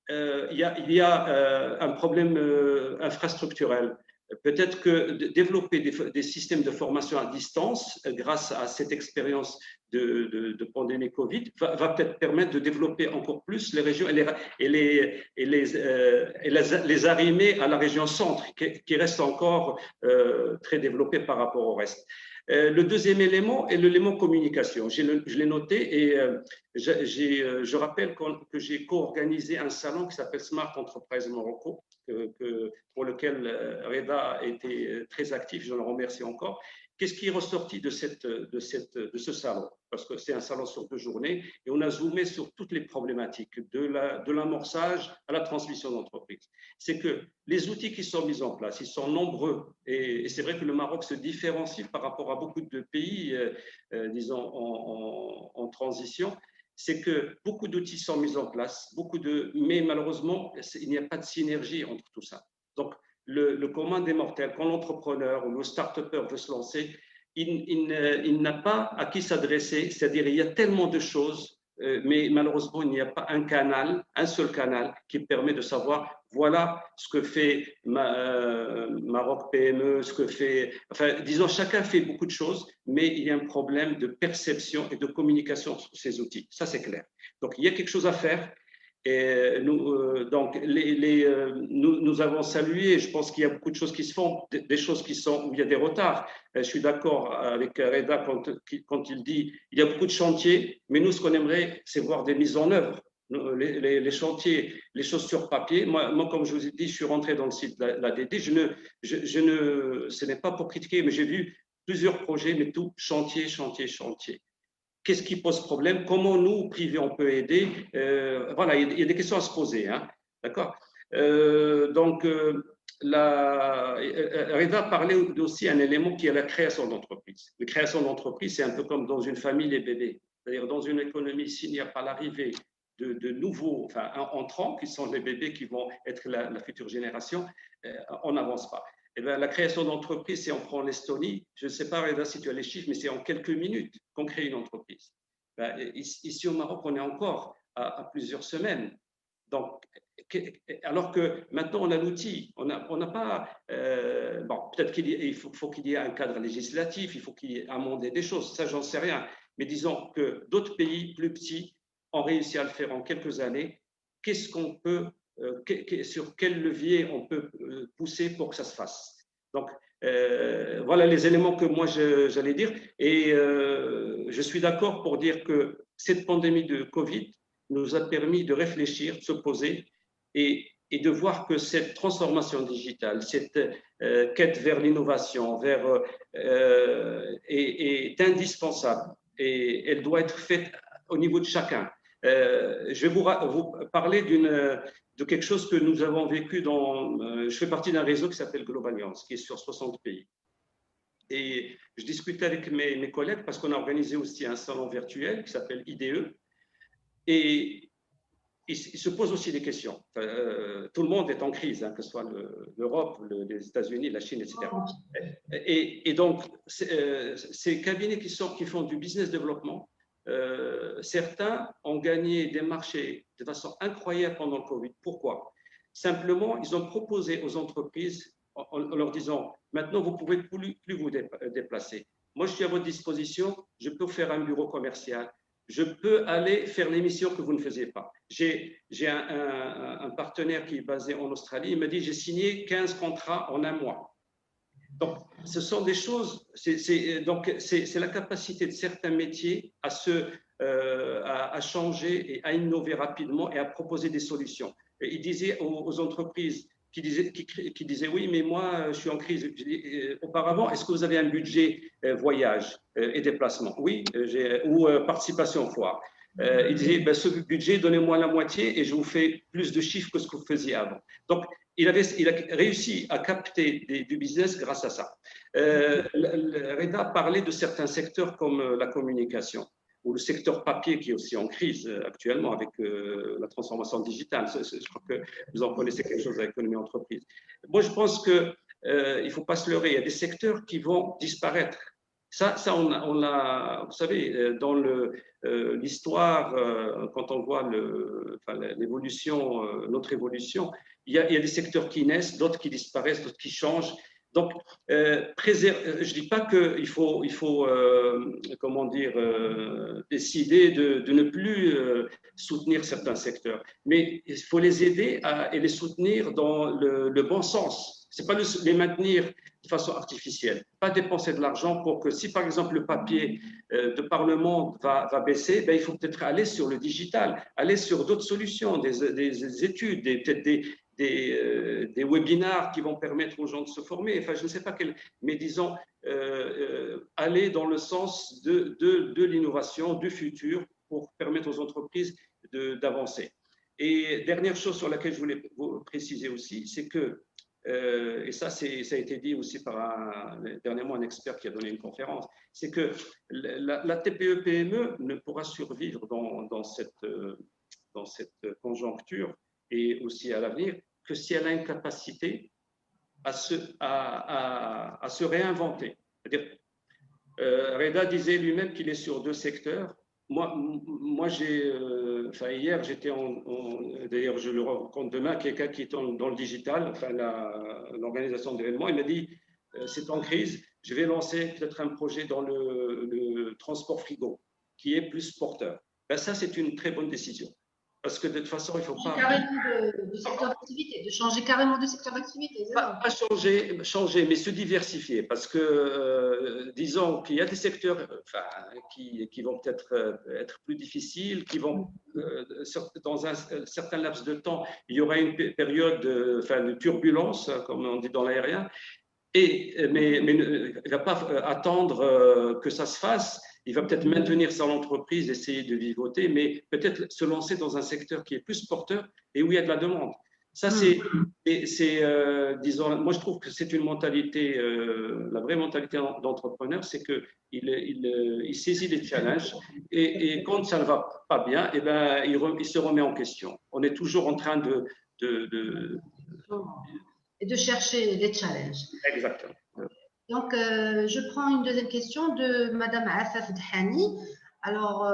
Il y a un problème infrastructurel. Peut-être que développer des systèmes de formation à distance, grâce à cette expérience de pandémie Covid, va peut-être permettre de développer encore plus les régions et les arrimer à la région centre, qui reste encore très développée par rapport au reste. Le deuxième élément est l'élément communication. Je l'ai noté et je rappelle que j'ai co-organisé un salon qui s'appelle Smart Enterprise Morocco, pour lequel Reda a été très actif, je le remercie encore. Qu'est-ce qui est ressorti de ce salon? Parce que c'est un salon sur 2 journées et on a zoomé sur toutes les problématiques, de l'amorçage à la transmission d'entreprise. C'est que les outils qui sont mis en place, ils sont nombreux et c'est vrai que le Maroc se différencie par rapport à beaucoup de pays, disons, en transition. C'est que beaucoup d'outils sont mis en place, mais malheureusement, il n'y a pas de synergie entre tout ça. Donc, le commun des mortels, quand l'entrepreneur ou le start-upper veut se lancer, il n'a pas à qui s'adresser, c'est-à-dire il y a tellement de choses, mais malheureusement, il n'y a pas un seul canal qui permet de savoir, voilà ce que fait Maroc PME, ce que fait, enfin, disons, chacun fait beaucoup de choses, mais il y a un problème de perception et de communication sur ces outils. Ça, c'est clair. Donc, il y a quelque chose à faire. Et donc, nous avons salué, je pense qu'il y a beaucoup de choses qui se font, des choses où il y a des retards. Je suis d'accord avec Reda quand il dit il y a beaucoup de chantiers, mais nous, ce qu'on aimerait, c'est voir des mises en œuvre. Les chantiers, les choses sur papier. Moi, comme je vous ai dit, je suis rentré dans le site de l'ADD. Ce n'est pas pour critiquer, mais j'ai vu plusieurs projets, mais tout chantier. Qu'est-ce qui pose problème? Comment nous, privés, on peut aider? Voilà, il y a des questions à se poser. Hein, d'accord? Donc, Reda parlait aussi d'un élément qui est la création d'entreprise. La création d'entreprise, c'est un peu comme dans une famille, les bébés. C'est-à-dire, dans une économie, s'il n'y a pas l'arrivée de nouveaux entrants, qui sont les bébés qui vont être la future génération, on n'avance pas. Et bien, la création d'entreprises, si on prend l'Estonie, je ne sais pas, Reda, si tu as les chiffres, mais c'est en quelques minutes qu'on crée une entreprise. Ben, ici au Maroc, on est encore à plusieurs semaines. Donc, alors que maintenant, on a l'outil. On n'a pas… bon, peut-être qu'il faut qu'il y ait un cadre législatif, il faut qu'il y ait amendé des choses, ça, j'en sais rien. Mais disons que d'autres pays plus petits ont réussi à le faire en quelques années. Qu'est-ce qu'on peut… sur quel levier on peut pousser pour que ça se fasse. Donc, voilà les éléments que moi j'allais dire. Et je suis d'accord pour dire que cette pandémie de Covid nous a permis de réfléchir, de se poser et de voir que cette transformation digitale, cette quête vers l'innovation, est indispensable et elle doit être faite au niveau de chacun. Je vais vous parler de quelque chose que nous avons vécu je fais partie d'un réseau qui s'appelle Global Alliance, qui est sur 60 pays. Et je discutais avec mes collègues parce qu'on a organisé aussi un salon virtuel qui s'appelle IDE. Et il se pose aussi des questions. Tout le monde est en crise, que ce soit l'Europe, les États-Unis, la Chine, etc. Et donc, ces cabinets qui font du business développement, certains ont gagné des marchés de façon incroyable pendant le Covid. Pourquoi? Simplement, ils ont proposé aux entreprises en leur disant « Maintenant, vous ne pouvez plus vous déplacer. Moi, je suis à votre disposition. Je peux faire un bureau commercial. Je peux aller faire l'émission que vous ne faisiez pas. » J'ai un partenaire qui est basé en Australie. Il me dit « J'ai signé 15 contrats en un mois. » Donc, ce sont des choses, c'est la capacité de certains métiers à changer et à innover rapidement et à proposer des solutions. Et il disait aux entreprises qui disaient oui, mais moi, je suis en crise. Je dis, auparavant, est-ce que vous avez un budget voyage et déplacement? Oui, ou participation aux foires. Il disait, ben, ce budget, donnez-moi la moitié et je vous fais plus de chiffres que ce que vous faisiez avant. Donc, il a réussi à capter du business grâce à ça. Reda parlait de certains secteurs comme la communication ou le secteur papier qui est aussi en crise actuellement avec la transformation digitale. Je crois que vous en connaissez quelque chose avec l'économie entreprise. Moi, je pense qu'il ne faut pas se leurrer. Il y a des secteurs qui vont disparaître. Ça on l'a, vous savez, dans l'histoire, quand on voit l'évolution, notre évolution, il y a des secteurs qui naissent, d'autres qui disparaissent, d'autres qui changent. Donc, je ne dis pas qu'il faut comment dire, décider de ne plus soutenir certains secteurs, mais il faut les aider et les soutenir dans le bon sens. Ce n'est pas les maintenir de façon artificielle, pas dépenser de l'argent pour que si par exemple le papier de par le monde va baisser, ben, il faut peut-être aller sur le digital, aller sur d'autres solutions, des études, peut-être des webinars qui vont permettre aux gens de se former. Enfin, je ne sais pas mais disons, aller dans le sens de l'innovation, du futur, pour permettre aux entreprises d'avancer. Et dernière chose sur laquelle je voulais vous préciser aussi, c'est que, et ça a été dit aussi par dernièrement un expert qui a donné une conférence, c'est que la TPE-PME ne pourra survivre dans cette conjoncture et aussi à l'avenir que si elle a une capacité à se réinventer. C'est-à-dire, Reda disait lui-même qu'il est sur 2 secteurs. Moi hier, j'étais d'ailleurs, je le rencontre demain, quelqu'un qui est dans le digital, l'organisation d'événements. Il m'a dit, c'est en crise, je vais lancer peut-être un projet dans le transport frigo, qui est plus porteur. Ben, ça, c'est une très bonne décision. Parce que de toute façon, il ne faut pas… de secteur d'activité, de changer carrément de secteur d'activité. Pas changer, mais se diversifier. Parce que, disons qu'il y a des secteurs qui vont peut-être être plus difficiles, qui vont, dans un certain laps de temps, il y aura une période de turbulence, comme on dit dans l'aérien, mais il ne va pas attendre que ça se fasse. Il va peut-être maintenir son entreprise, essayer de vivoter, mais peut-être se lancer dans un secteur qui est plus porteur et où il y a de la demande. Ça, disons, moi je trouve que c'est une mentalité, la vraie mentalité d'entrepreneur, c'est qu'il saisit les challenges et quand ça ne va pas bien, eh ben, il se remet en question. On est toujours en train et de chercher les challenges. Exactement. Donc, je prends une deuxième question de Madame Afaf Dhani, alors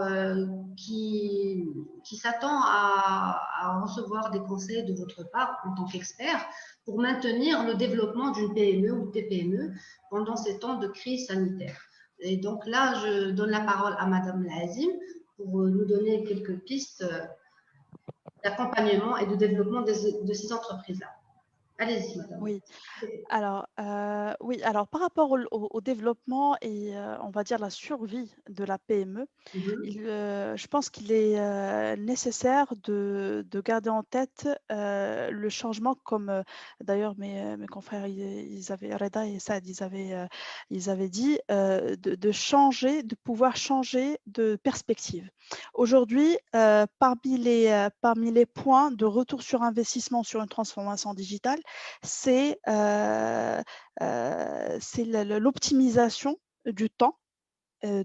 qui s'attend à recevoir des conseils de votre part en tant qu'expert pour maintenir le développement d'une PME ou TPME pendant ces temps de crise sanitaire. Et donc là, je donne la parole à Madame Lazim pour nous donner quelques pistes d'accompagnement et de développement de ces entreprises-là. Allez-y, Madame. Oui. Alors, par rapport au développement et on va dire la survie de la PME, je pense qu'il est nécessaire de garder en tête le changement, comme d'ailleurs mes confrères, Reda et Saad, ils avaient dit, de pouvoir changer de perspective. Aujourd'hui, parmi les points de retour sur investissement sur une transformation digitale, c'est l'optimisation du temps et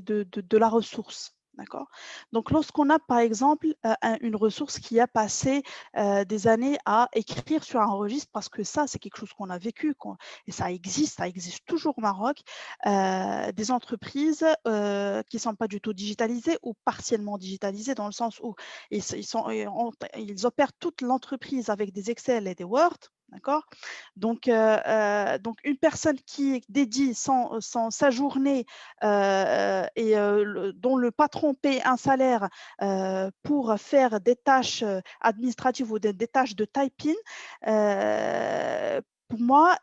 de la ressource. D'accord. Donc, lorsqu'on a, par exemple, une ressource qui a passé des années à écrire sur un registre, parce que ça, c'est quelque chose qu'on a vécu, et ça existe toujours au Maroc, des entreprises qui ne sont pas du tout digitalisées ou partiellement digitalisées, dans le sens où ils opèrent toute l'entreprise avec des Excel et des Word. D'accord. Donc, une personne qui dédie sa journée et dont le patron paie un salaire pour faire des tâches administratives ou des tâches de typing, pour moi,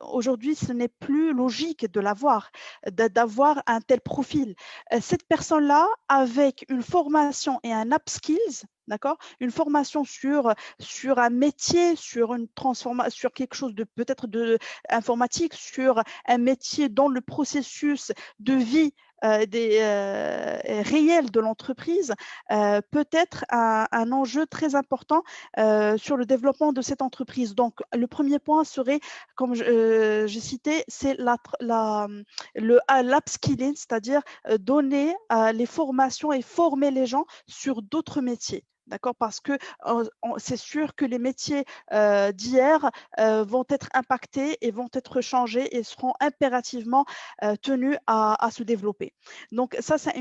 aujourd'hui, ce n'est plus logique d'avoir un tel profil. Cette personne-là, avec une formation et un upskills, d'accord, une formation sur un métier, sur une transformation, sur quelque chose de peut-être informatique, sur un métier dans le processus de vie réel de l'entreprise, peut être un enjeu très important sur le développement de cette entreprise. Donc, le premier point serait, comme j'ai cité, c'est l'upskilling, c'est-à-dire donner les formations et former les gens sur d'autres métiers. D'accord, parce que c'est sûr que les métiers d'hier vont être impactés et vont être changés et seront impérativement tenus à se développer. Donc ça, c'est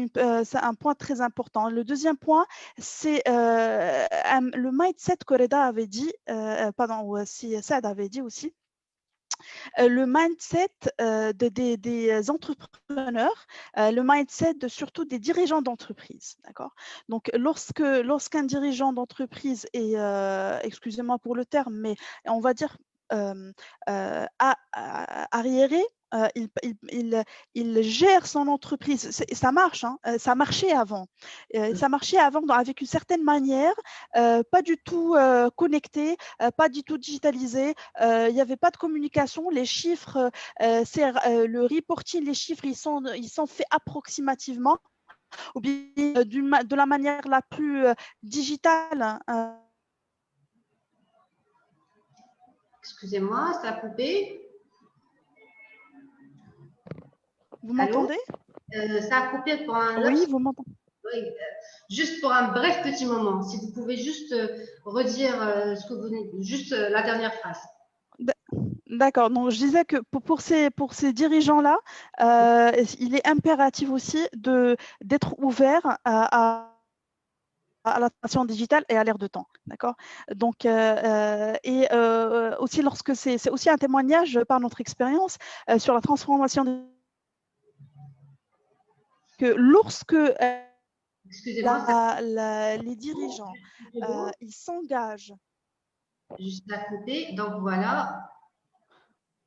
un point très important. Le deuxième point, c'est le mindset que Reda avait dit, ou si Saad avait dit aussi. Le mindset des entrepreneurs, le mindset surtout des dirigeants d'entreprise. D'accord. Donc, lorsqu'un dirigeant d'entreprise est, excusez-moi pour le terme, mais on va dire arriéré, il gère son entreprise. Ça marche, hein, ça marchait avant. Ça marchait avant avec une certaine manière, pas du tout connecté, pas du tout digitalisé. Il n'y avait pas de communication. Les chiffres, le reporting, les chiffres, ils sont faits approximativement, ou bien de la manière la plus digitale. Excusez-moi, ça a coupé. Vous m'entendez? Ça a coupé pour un... Oui, vous m'entendez? Oui, juste pour un bref petit moment. Si vous pouvez juste redire ce que vous venez, juste la dernière phrase. D'accord. Donc, je disais que pour ces dirigeants-là, il est impératif aussi d'être ouvert à la transformation digitale et à l'ère de temps, d'accord. Donc, aussi lorsque c'est aussi un témoignage par notre expérience sur la transformation que lorsque les dirigeants ils s'engagent. Juste à couper, donc voilà,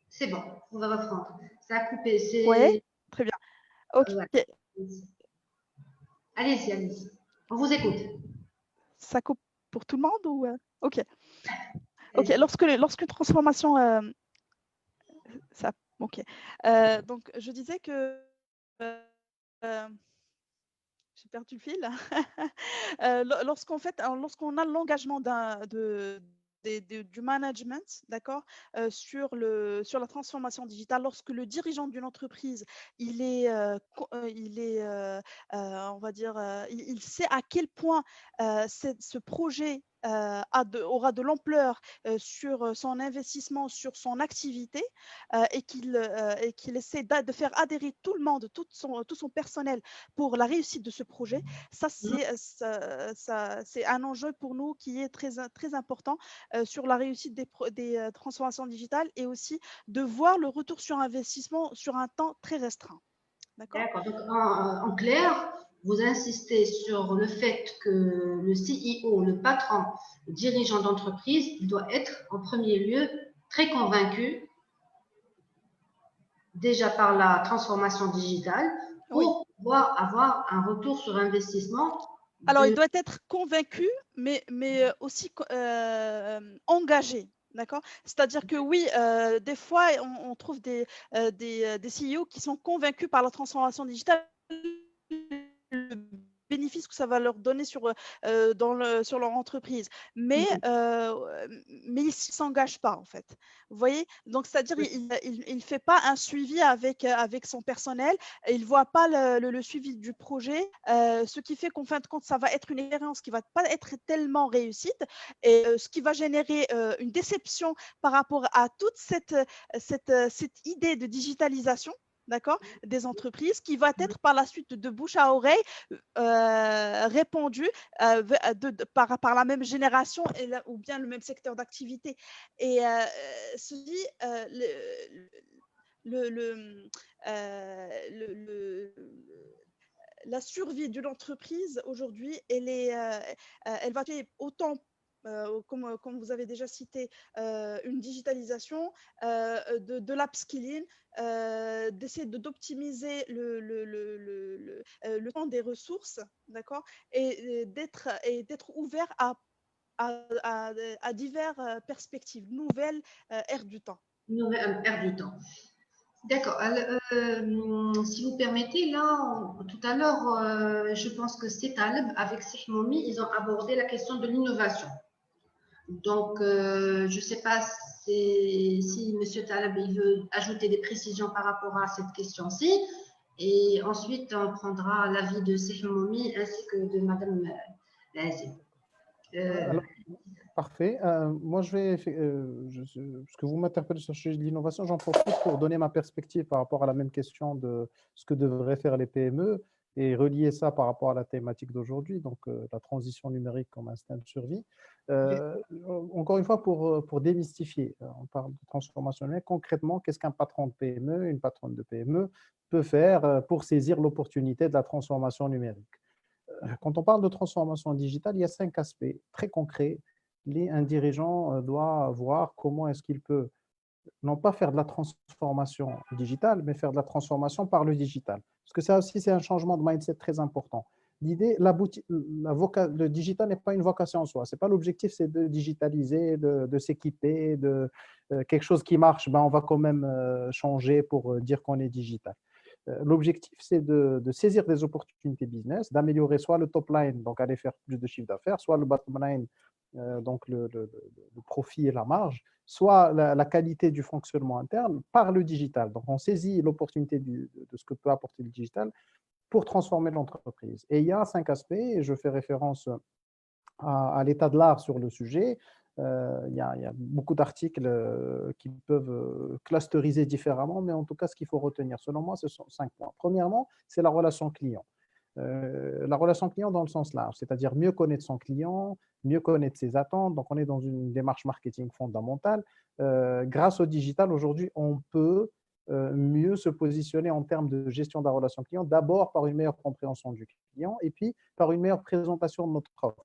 c'est bon, on va reprendre. Ça a coupé, c'est. Oui, très bien. Ok. Ouais. Allez-y, on vous écoute. Ça coupe pour tout le monde ou ok. Ok. Lorsqu'une transformation, ça. Ok. Donc je disais que j'ai perdu le fil. Lorsqu'on a l'engagement du management, d'accord, sur la transformation digitale, lorsque le dirigeant d'une entreprise, on va dire, il sait à quel point ce projet aura de l'ampleur sur son investissement, sur son activité, et qu'il essaie de faire adhérer tout le monde, tout son personnel pour la réussite de ce projet. C'est un enjeu pour nous qui est très important sur la réussite des transformations digitales, et aussi de voir le retour sur investissement sur un temps très restreint. D'accord. D'accord. Donc, en clair, vous insistez sur le fait que le CEO, le patron, le dirigeant d'entreprise, il doit être en premier lieu très convaincu déjà par la transformation digitale pour pouvoir avoir un retour sur investissement. Alors, il doit être convaincu, mais aussi engagé. D'accord. C'est-à-dire que oui, des fois, on trouve des CEO qui sont convaincus par la transformation digitale, le bénéfice que ça va leur donner sur leur entreprise, mais ils ne s'engagent pas, en fait. Vous voyez? Donc, c'est-à-dire il ne fait pas un suivi avec son personnel, il ne voit pas le suivi du projet, ce qui fait qu'en fin de compte, ça va être une expérience qui ne va pas être tellement réussite, et ce qui va générer une déception par rapport à toute cette idée de digitalisation, d'accord, des entreprises, qui va être par la suite de bouche à oreille répandue par la même génération ou bien le même secteur d'activité. Et ceci, la survie d'une entreprise aujourd'hui, elle va être autant, comme vous avez déjà cité, une digitalisation, de l'upskilling, d'essayer d'optimiser le temps des ressources, d'accord, et d'être ouvert à diverses perspectives, nouvelles ères du temps. Nouvelle ère du temps. D'accord. Si vous permettez, là, tout à l'heure, je pense que c'est Taleb avec Sihmoumi, ils ont abordé la question de l'innovation. Donc, je ne sais pas si M. Taleb il veut ajouter des précisions par rapport à cette question-ci. Et ensuite, on prendra l'avis de Sihmoumi ainsi que de Mme Lazim. Parfait. Moi, parce que vous m'interpellez sur le sujet de l'innovation, j'en profite pour donner ma perspective par rapport à la même question de ce que devraient faire les PME et relier ça par rapport à la thématique d'aujourd'hui, donc la transition numérique comme instinct de survie. Encore une fois, pour démystifier, on parle de transformation numérique. Concrètement, qu'est-ce qu'un patron de PME, une patronne de PME peut faire pour saisir l'opportunité de la transformation numérique? Quand on parle de transformation digitale, il y a 5 aspects très concrets. Un dirigeant doit voir comment est-ce qu'il peut non pas faire de la transformation digitale, mais faire de la transformation par le digital. Parce que ça aussi, c'est un changement de mindset très important. L'idée, le digital n'est pas une vocation en soi. C'est pas l'objectif, c'est de digitaliser, de s'équiper, de quelque chose qui marche, ben on va quand même changer pour dire qu'on est digital. L'objectif, c'est de saisir des opportunités business, d'améliorer soit le top line, donc aller faire plus de chiffre d'affaires, soit le bottom line, donc le profit et la marge, soit la qualité du fonctionnement interne par le digital. Donc, on saisit l'opportunité de ce que peut apporter le digital pour transformer l'entreprise. Et il y a 5 aspects, et je fais référence à l'état de l'art sur le sujet. Il y a beaucoup d'articles qui peuvent clusteriser différemment, mais en tout cas, ce qu'il faut retenir, selon moi, ce sont 5 points. Premièrement, c'est la relation client. La relation client dans le sens large, c'est-à-dire mieux connaître son client, mieux connaître ses attentes. Donc, on est dans une démarche marketing fondamentale. Grâce au digital, aujourd'hui, on peut mieux se positionner en termes de gestion de la relation client, d'abord par une meilleure compréhension du client et puis par une meilleure présentation de notre offre.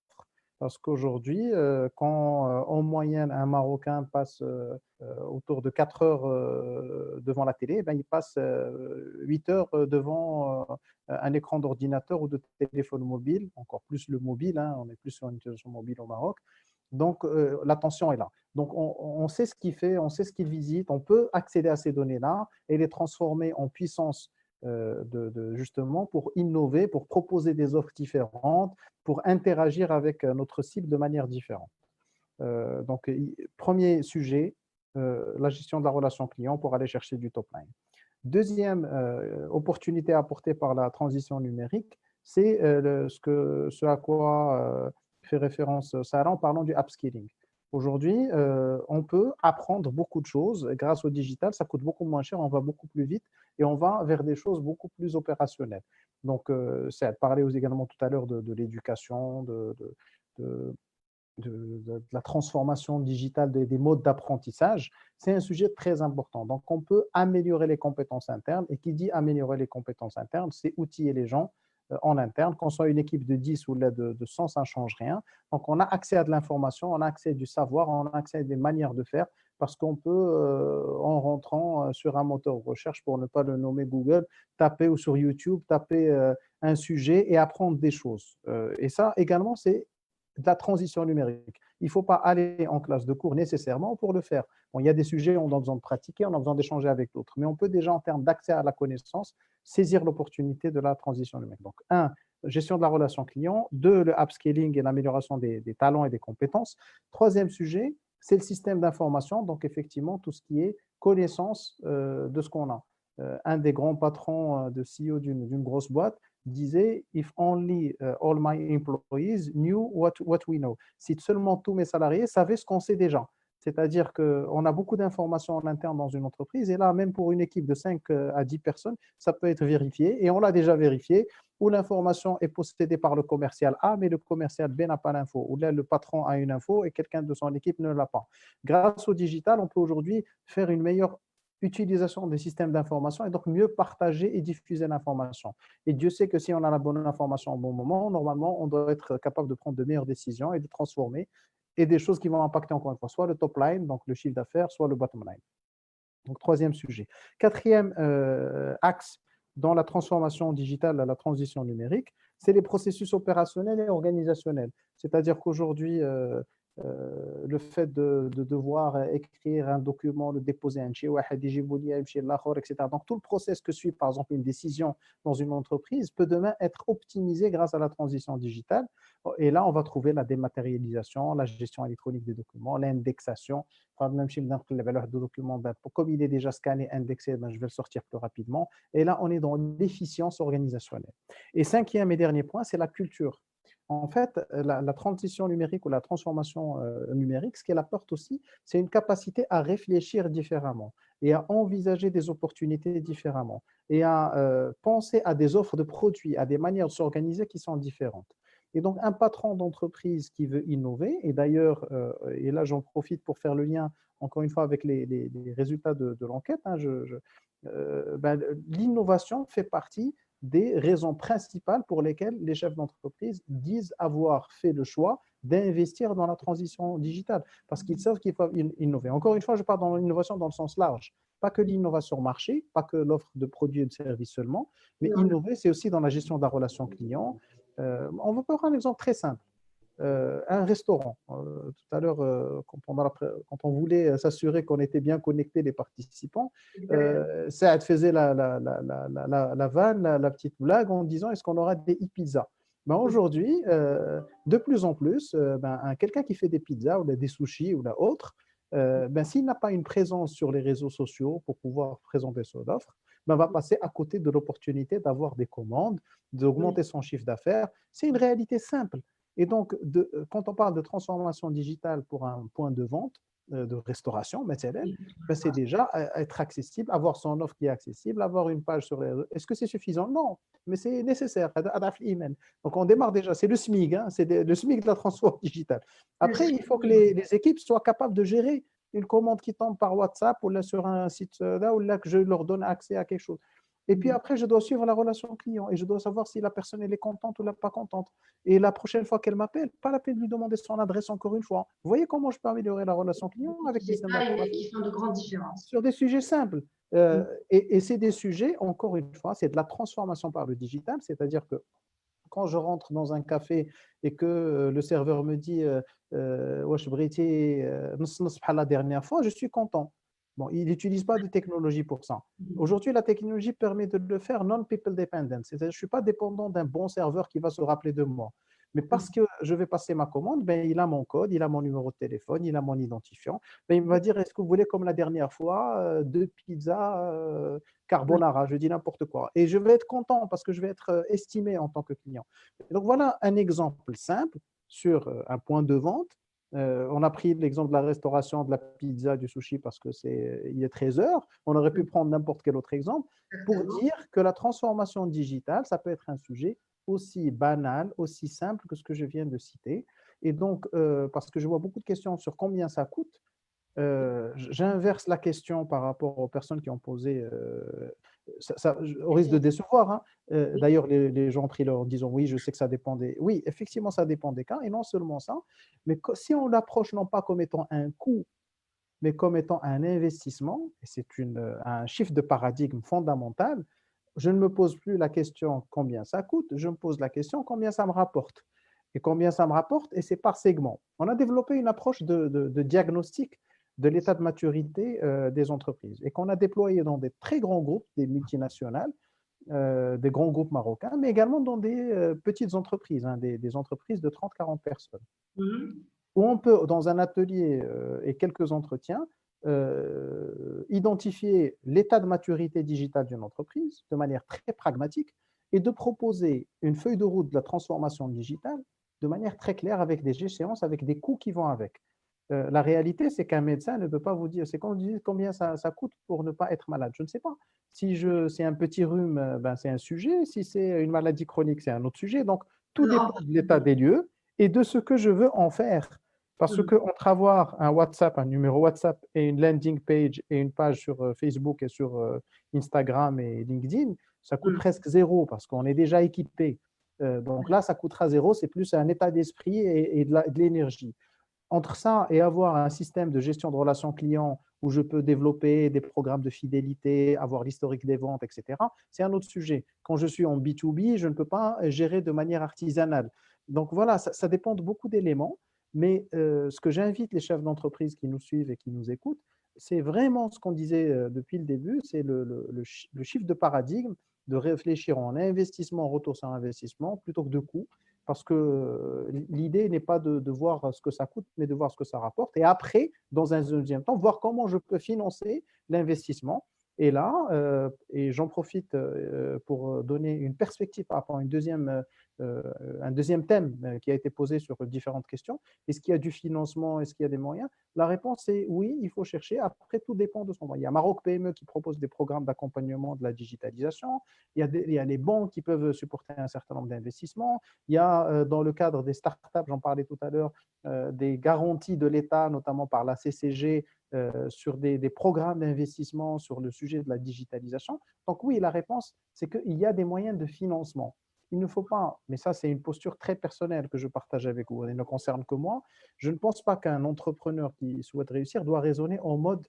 Parce qu'aujourd'hui, quand en moyenne un Marocain passe autour de 4 heures devant la télé, ben, il passe 8 heures devant un écran d'ordinateur ou de téléphone mobile, encore plus le mobile, hein, on est plus sur une utilisation mobile au Maroc. Donc, l'attention est là. Donc, on sait ce qu'il fait, on sait ce qu'il visite, on peut accéder à ces données-là et les transformer en puissance justement pour innover, pour proposer des offres différentes, pour interagir avec notre cible de manière différente. Donc, premier sujet, la gestion de la relation client pour aller chercher du top line. Deuxième opportunité apportée par la transition numérique, c'est ce à quoi fait référence Sarah en parlant du upskilling. Aujourd'hui, on peut apprendre beaucoup de choses grâce au digital, ça coûte beaucoup moins cher, on va beaucoup plus vite et on va vers des choses beaucoup plus opérationnelles. Donc, c'est parler également tout à l'heure de l'éducation, de, de la transformation digitale des modes d'apprentissage, c'est un sujet très important. Donc, on peut améliorer les compétences internes. Et qui dit améliorer les compétences internes, c'est outiller les gens en interne. Qu'on soit une équipe de 10 ou de 100, ça ne change rien. Donc, on a accès à de l'information, on a accès à du savoir, on a accès à des manières de faire parce qu'on peut, en rentrant sur un moteur de recherche, pour ne pas le nommer Google, taper ou sur YouTube, taper un sujet et apprendre des choses. Et ça, également, c'est de la transition numérique. Il ne faut pas aller en classe de cours nécessairement pour le faire. Bon, il y a des sujets où on a besoin de pratiquer, on a besoin d'échanger avec d'autres, mais on peut déjà, en termes d'accès à la connaissance, saisir l'opportunité de la transition numérique. Donc, un, gestion de la relation client. Deux, le upscaling et l'amélioration des talents et des compétences. Troisième sujet, c'est le système d'information, donc effectivement, tout ce qui est connaissance de ce qu'on a. Un des grands patrons de CEO d'une grosse boîte disait if only all my employees knew what we know. Si seulement tous mes salariés savaient ce qu'on sait déjà. C'est-à-dire qu'on a beaucoup d'informations en interne dans une entreprise et là, même pour une équipe de 5 à 10 personnes, ça peut être vérifié et on l'a déjà vérifié où l'information est possédée par le commercial A, mais le commercial B n'a pas l'info, ou là, le patron a une info et quelqu'un de son équipe ne l'a pas. Grâce au digital, on peut aujourd'hui faire une meilleure utilisation des systèmes d'information et donc mieux partager et diffuser l'information. Et Dieu sait que si on a la bonne information au bon moment, normalement, on doit être capable de prendre de meilleures décisions et de transformer et des choses qui vont impacter encore une fois, soit le top line, donc le chiffre d'affaires, soit le bottom line. Donc, troisième sujet. Quatrième axe dans la transformation digitale, la transition numérique, c'est les processus opérationnels et organisationnels. C'est-à-dire qu'aujourd'hui, le fait de devoir écrire un document, le déposer un chez etc. Donc, tout le process que suit, par exemple, une décision dans une entreprise peut demain être optimisé grâce à la transition digitale. Et là, on va trouver la dématérialisation, la gestion électronique des documents, l'indexation. Même si la valeur de document, comme il est déjà scanné, indexé, je vais le sortir plus rapidement. Et là, on est dans l'efficience organisationnelle. Et cinquième et dernier point, c'est la culture. En fait, la transition numérique ou la transformation numérique, ce qu'elle apporte aussi, c'est une capacité à réfléchir différemment et à envisager des opportunités différemment et à penser à des offres de produits, à des manières de s'organiser qui sont différentes. Et donc, un patron d'entreprise qui veut innover, et d'ailleurs, et là j'en profite pour faire le lien encore une fois avec les résultats de l'enquête, hein, l'innovation fait partie des raisons principales pour lesquelles les chefs d'entreprise disent avoir fait le choix d'investir dans la transition digitale, parce qu'ils savent qu'il faut innover. Encore une fois, je parle dans l'innovation dans le sens large, pas que l'innovation marché, pas que l'offre de produits et de services seulement, mais innover, c'est aussi dans la gestion de la relation client. On va prendre un exemple très simple. Un restaurant. Tout à l'heure, quand on voulait s'assurer qu'on était bien connectés, les participants, ça faisait la vanne, la petite blague en disant est-ce qu'on aura des e-pizzas. Ben aujourd'hui, de plus en plus, quelqu'un qui fait des pizzas ou des sushis ou autre, s'il n'a pas une présence sur les réseaux sociaux pour pouvoir présenter son offre, va passer à côté de l'opportunité d'avoir des commandes, d'augmenter son chiffre d'affaires. C'est une réalité simple. Et donc, quand on parle de transformation digitale pour un point de vente, de restauration, c'est déjà être accessible, avoir son offre qui est accessible, avoir une page sur les réseaux. Est-ce que c'est suffisant? Non, mais c'est nécessaire. Donc, on démarre déjà. C'est le SMIC, hein, c'est le SMIC de la transformation digitale. Après, il faut que les équipes soient capables de gérer une commande qui tombe par WhatsApp ou là sur un site là, ou là que je leur donne accès à quelque chose. Et puis après, je dois suivre la relation client et je dois savoir si la personne elle est contente ou pas contente. Et la prochaine fois qu'elle m'appelle, pas la peine de lui demander son adresse encore une fois. Vous voyez comment je peux améliorer la relation client avec des systèmes qui font de grandes différences. sur des sujets simples. Et c'est des sujets, encore une fois, c'est de la transformation par le digital, c'est-à-dire que quand je rentre dans un café et que le serveur me dit la dernière fois, je suis content. Bon, il n'utilise pas de technologie pour ça. Aujourd'hui, la technologie permet de le faire non-people dependent. C'est-à-dire, je ne suis pas dépendant d'un bon serveur qui va se rappeler de moi. Mais parce que je vais passer ma commande, ben, il a mon code, il a mon numéro de téléphone, il a mon identifiant. Ben, il va dire, est-ce que vous voulez, comme la dernière fois, 2 pizzas carbonara, je dis n'importe quoi. Et je vais être content parce que je vais être estimé en tant que client. Donc voilà un exemple simple sur un point de vente. On a pris l'exemple de la restauration, de la pizza, du sushi parce que il est 13 heures. On aurait pu prendre n'importe quel autre exemple pour dire que la transformation digitale, ça peut être un sujet aussi banal, aussi simple que ce que je viens de citer. Et donc, parce que je vois beaucoup de questions sur combien ça coûte, j'inverse la question par rapport aux personnes qui ont posé, au risque de décevoir. Hein. D'ailleurs, les gens ont pris leur disant oui, je sais que ça dépend des. Oui, effectivement, ça dépend des cas, et non seulement ça, mais si on l'approche non pas comme étant un coût, mais comme étant un investissement, et c'est un shift de paradigme fondamental, je ne me pose plus la question combien ça coûte, je me pose la question combien ça me rapporte. Et combien ça me rapporte, et c'est par segment. On a développé une approche de diagnostic de l'état de maturité des entreprises et qu'on a déployé dans des très grands groupes, des multinationales, des grands groupes marocains, mais également dans des petites entreprises, hein, des entreprises de 30-40 personnes. Où on peut, dans un atelier et quelques entretiens, identifier l'état de maturité digitale d'une entreprise de manière très pragmatique et de proposer une feuille de route de la transformation digitale de manière très claire avec des échéances, avec des coûts qui vont avec. La réalité, c'est qu'un médecin ne peut pas vous dire, c'est quand on dit combien ça coûte pour ne pas être malade. Je ne sais pas. Si c'est un petit rhume, ben, c'est un sujet. Si c'est une maladie chronique, c'est un autre sujet. Donc, tout dépend de l'état des lieux et de ce que je veux en faire. Parce qu'entre avoir un WhatsApp, un numéro WhatsApp et une landing page et une page sur Facebook et sur Instagram et LinkedIn, ça coûte presque zéro parce qu'on est déjà équipé. Donc là, ça coûtera zéro. C'est plus un état d'esprit et de l'énergie. Entre ça et avoir un système de gestion de relations clients où je peux développer des programmes de fidélité, avoir l'historique des ventes, etc., c'est un autre sujet. Quand je suis en B2B, je ne peux pas gérer de manière artisanale. Donc voilà, ça dépend de beaucoup d'éléments. Mais ce que j'invite les chefs d'entreprise qui nous suivent et qui nous écoutent, c'est vraiment ce qu'on disait depuis le début, c'est le shift de paradigme, de réfléchir en investissement, en retour sur investissement, plutôt que de coûts. Parce que l'idée n'est pas de voir ce que ça coûte, mais de voir ce que ça rapporte. Et après, dans un deuxième temps, voir comment je peux financer l'investissement. Et là, et j'en profite pour donner une perspective par rapport à un deuxième thème qui a été posé sur différentes questions. Est-ce qu'il y a du financement? Est-ce qu'il y a des moyens? La réponse est oui, il faut chercher. Après, tout dépend de son moyen. Il y a Maroc PME qui propose des programmes d'accompagnement de la digitalisation. Il y a les banques qui peuvent supporter un certain nombre d'investissements. Il y a, dans le cadre des startups, j'en parlais tout à l'heure, des garanties de l'État, notamment par la CCG, sur des programmes d'investissement sur le sujet de la digitalisation. Donc oui, la réponse, c'est qu'il y a des moyens de financement. Il ne faut pas, mais ça c'est une posture très personnelle que je partage avec vous, elle ne concerne que moi, je ne pense pas qu'un entrepreneur qui souhaite réussir doit raisonner en mode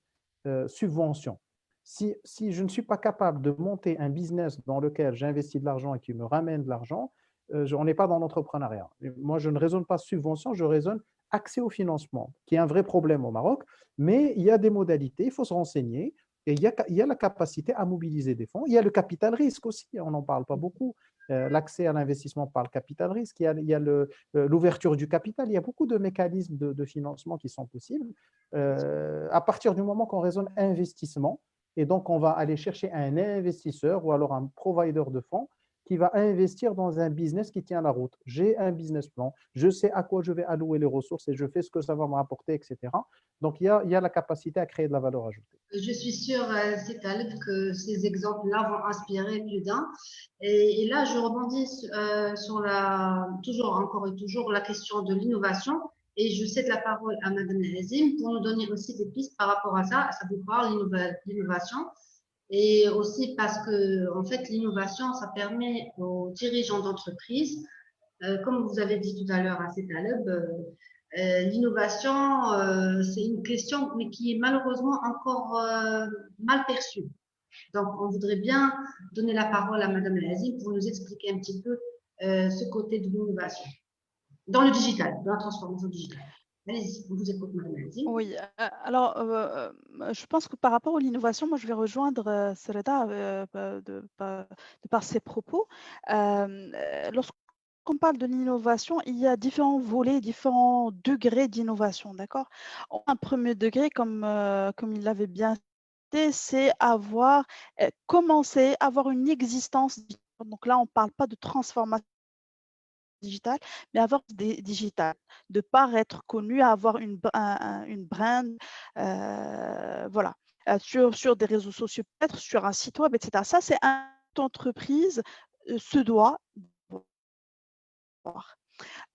subvention. Si je ne suis pas capable de monter un business dans lequel j'investis de l'argent et qui me ramène de l'argent, on n'est pas dans l'entrepreneuriat. Moi, je ne raisonne pas subvention, je raisonne accès au financement, qui est un vrai problème au Maroc, mais il y a des modalités, il faut se renseigner, et il y a la capacité à mobiliser des fonds. Il y a le capital risque aussi, on n'en parle pas beaucoup. L'accès à l'investissement par le capital risque, il y a l'ouverture du capital, il y a beaucoup de mécanismes de financement qui sont possibles. À partir du moment qu'on raisonne investissement, et donc on va aller chercher un investisseur ou alors un provider de fonds qui va investir dans un business qui tient la route. J'ai un business plan, je sais à quoi je vais allouer les ressources et je fais ce que ça va me rapporter, etc. Donc, il y a la capacité à créer de la valeur ajoutée. Je suis sûre, c'est Taleb, que ces exemples-là vont inspirer plus d'un. Et là, je rebondis sur toujours, encore et toujours, la question de l'innovation. Et je cède la parole à Madame Nazim pour nous donner aussi des pistes par rapport à ça. Ça vous parle, l'innovation. Et aussi parce que, en fait, l'innovation, ça permet aux dirigeants d'entreprise, comme vous avez dit tout à l'heure à Taleb, l'innovation, c'est une question, mais qui est malheureusement encore mal perçue. Donc, on voudrait bien donner la parole à Madame Lazim pour nous expliquer un petit peu ce côté de l'innovation dans le digital, dans la transformation digitale. Allez-y, on vous écoute, Madame Azim. Oui, alors je pense que par rapport à l'innovation, moi je vais rejoindre Sereda de par ses propos. Lorsqu'on parle de l'innovation, il y a différents volets, différents degrés d'innovation, d'accord? Un premier degré, comme il l'avait bien dit, c'est commencer, avoir une existence. Donc là, on ne parle pas de transformation digitale, mais avoir des digitales, de paraître connu, avoir une brand, voilà, sur des réseaux sociaux, peut-être sur un site web, etc. Ça, c'est une entreprise se doit voir.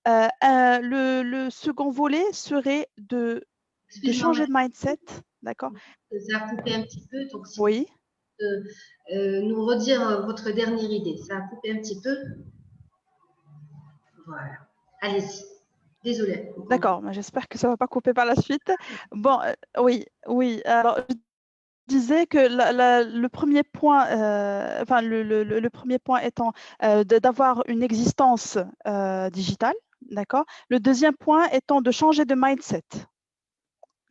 Le second volet serait de Excuse-moi, changer de mindset, d'accord? ça a coupé un petit peu, donc si vous Oui. nous redire votre dernière idée. Ça a coupé un petit peu. Voilà. Allez-y. Désolée. D'accord, mais j'espère que ça ne va pas couper par la suite. Bon, oui. Alors, je disais que le premier point, enfin le premier point étant d'avoir une existence digitale, d'accord. Le deuxième point étant de changer de mindset.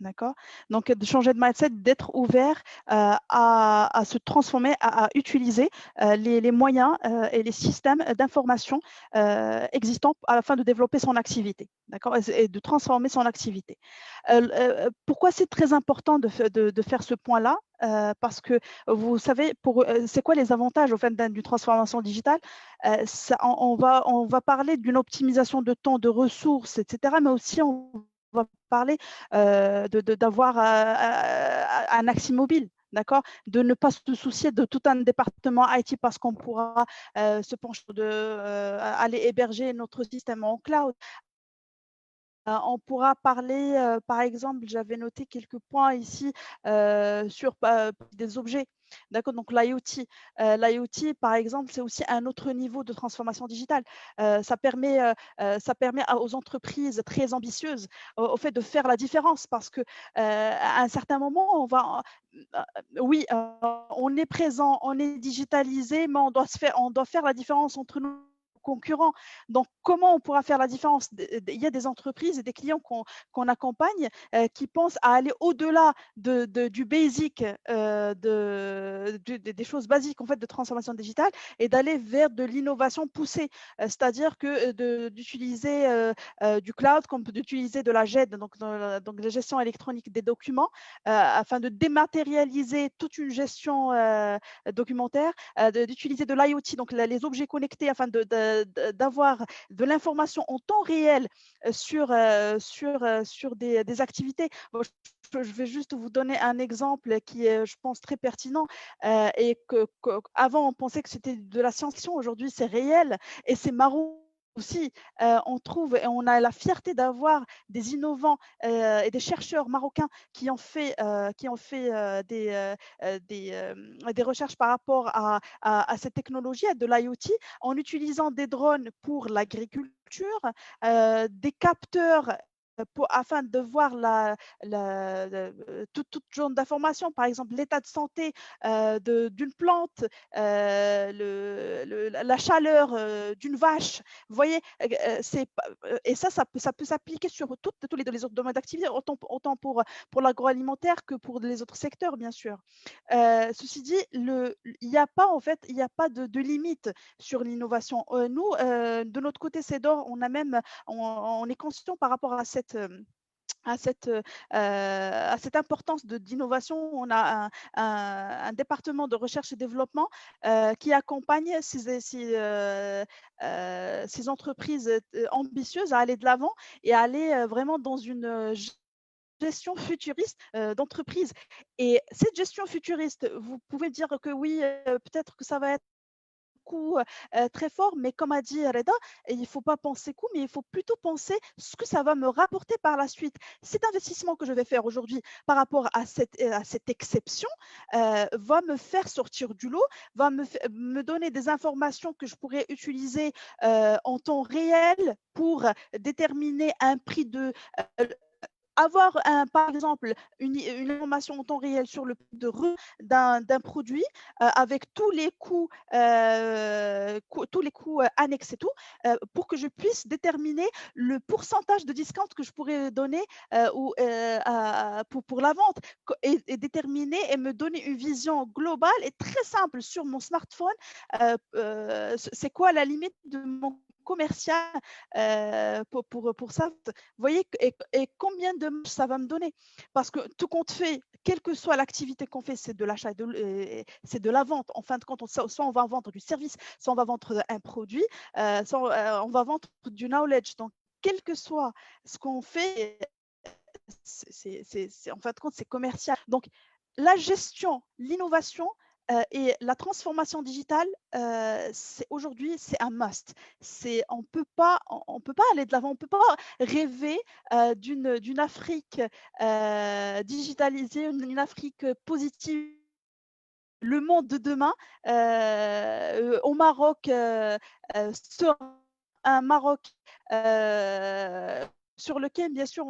D'accord. Donc, de changer de mindset, d'être ouvert à se transformer, à utiliser les moyens et les systèmes d'information existants afin de développer son activité, d'accord, et de transformer son activité. Pourquoi c'est très important de faire ce point-là? Parce que vous savez, c'est quoi les avantages au fait d'une transformation digitale? On va parler d'une optimisation de temps, de ressources, etc., mais aussi on va parler d'avoir un accès mobile, d'accord, de ne pas se soucier de tout un département IT parce qu'on pourra se pencher aller héberger notre système en cloud. On pourra parler, par exemple, j'avais noté quelques points ici sur des objets. D'accord, donc l'IoT. L'IoT, par exemple, c'est aussi un autre niveau de transformation digitale. Ça permet aux entreprises très ambitieuses au fait de faire la différence parce que à un certain moment, oui, on est présent, on est digitalisé, mais on doit faire la différence entre nous concurrents. Donc, comment on pourra faire la différence? Il y a des entreprises et des clients qu'on accompagne qui pensent à aller au-delà du basic, des choses basiques en fait, de transformation digitale et d'aller vers de l'innovation poussée. C'est-à-dire que d'utiliser du cloud, comme d'utiliser de la GED, donc la gestion électronique des documents, afin de dématérialiser toute une gestion documentaire, d'utiliser de l'IoT, donc les objets connectés, afin d'avoir de l'information en temps réel sur des activités. Bon, je vais juste vous donner un exemple qui est, je pense, très pertinent et qu'avant, on pensait que c'était de la science-fiction. Aujourd'hui, c'est réel et c'est marrant aussi. On trouve et on a la fierté d'avoir des innovants et des chercheurs marocains qui ont fait des recherches par rapport à cette technologie, à de l'IoT, en utilisant des drones pour l'agriculture, des capteurs afin de voir toute zone d'information, par exemple l'état de santé d'une plante, la chaleur d'une vache. Vous voyez, et ça peut s'appliquer sur tous les autres domaines d'activité, autant pour l'agroalimentaire que pour les autres secteurs, bien sûr. Ceci dit, il n'y a pas de limite sur l'innovation. Nous, de notre côté, CEDOR, on est conscient par rapport à cette importance d'innovation. On a un département de recherche et développement qui accompagne ces entreprises ambitieuses à aller de l'avant et à aller vraiment dans une gestion futuriste d'entreprise. Et cette gestion futuriste, vous pouvez dire que oui, peut-être que ça va être coût très fort, mais comme a dit Reda, il ne faut pas penser coût, mais il faut plutôt penser ce que ça va me rapporter par la suite. Cet investissement que je vais faire aujourd'hui par rapport à cette exception va me faire sortir du lot, va me donner des informations que je pourrais utiliser en temps réel pour déterminer un prix avoir par exemple une information en temps réel sur le prix de revient d'un produit avec tous les coûts annexes et tout, pour que je puisse déterminer le pourcentage de discount que je pourrais donner pour la vente et déterminer et me donner une vision globale et très simple sur mon smartphone. C'est quoi la limite de mon commercial pour ça? Vous voyez, et combien de marge ça va me donner? Parce que tout compte fait, quelle que soit l'activité qu'on fait, c'est de l'achat, c'est de la vente. En fin de compte, soit on va vendre du service, soit on va vendre un produit, soit on va vendre du knowledge. Donc, quel que soit ce qu'on fait, en fin de compte, c'est commercial. Donc, la gestion, l'innovation et la transformation digitale, aujourd'hui, c'est un must. On peut pas aller de l'avant, on ne peut pas rêver d'une Afrique digitalisée, une Afrique positive. Le monde de demain au Maroc sera un Maroc sur lequel, bien sûr,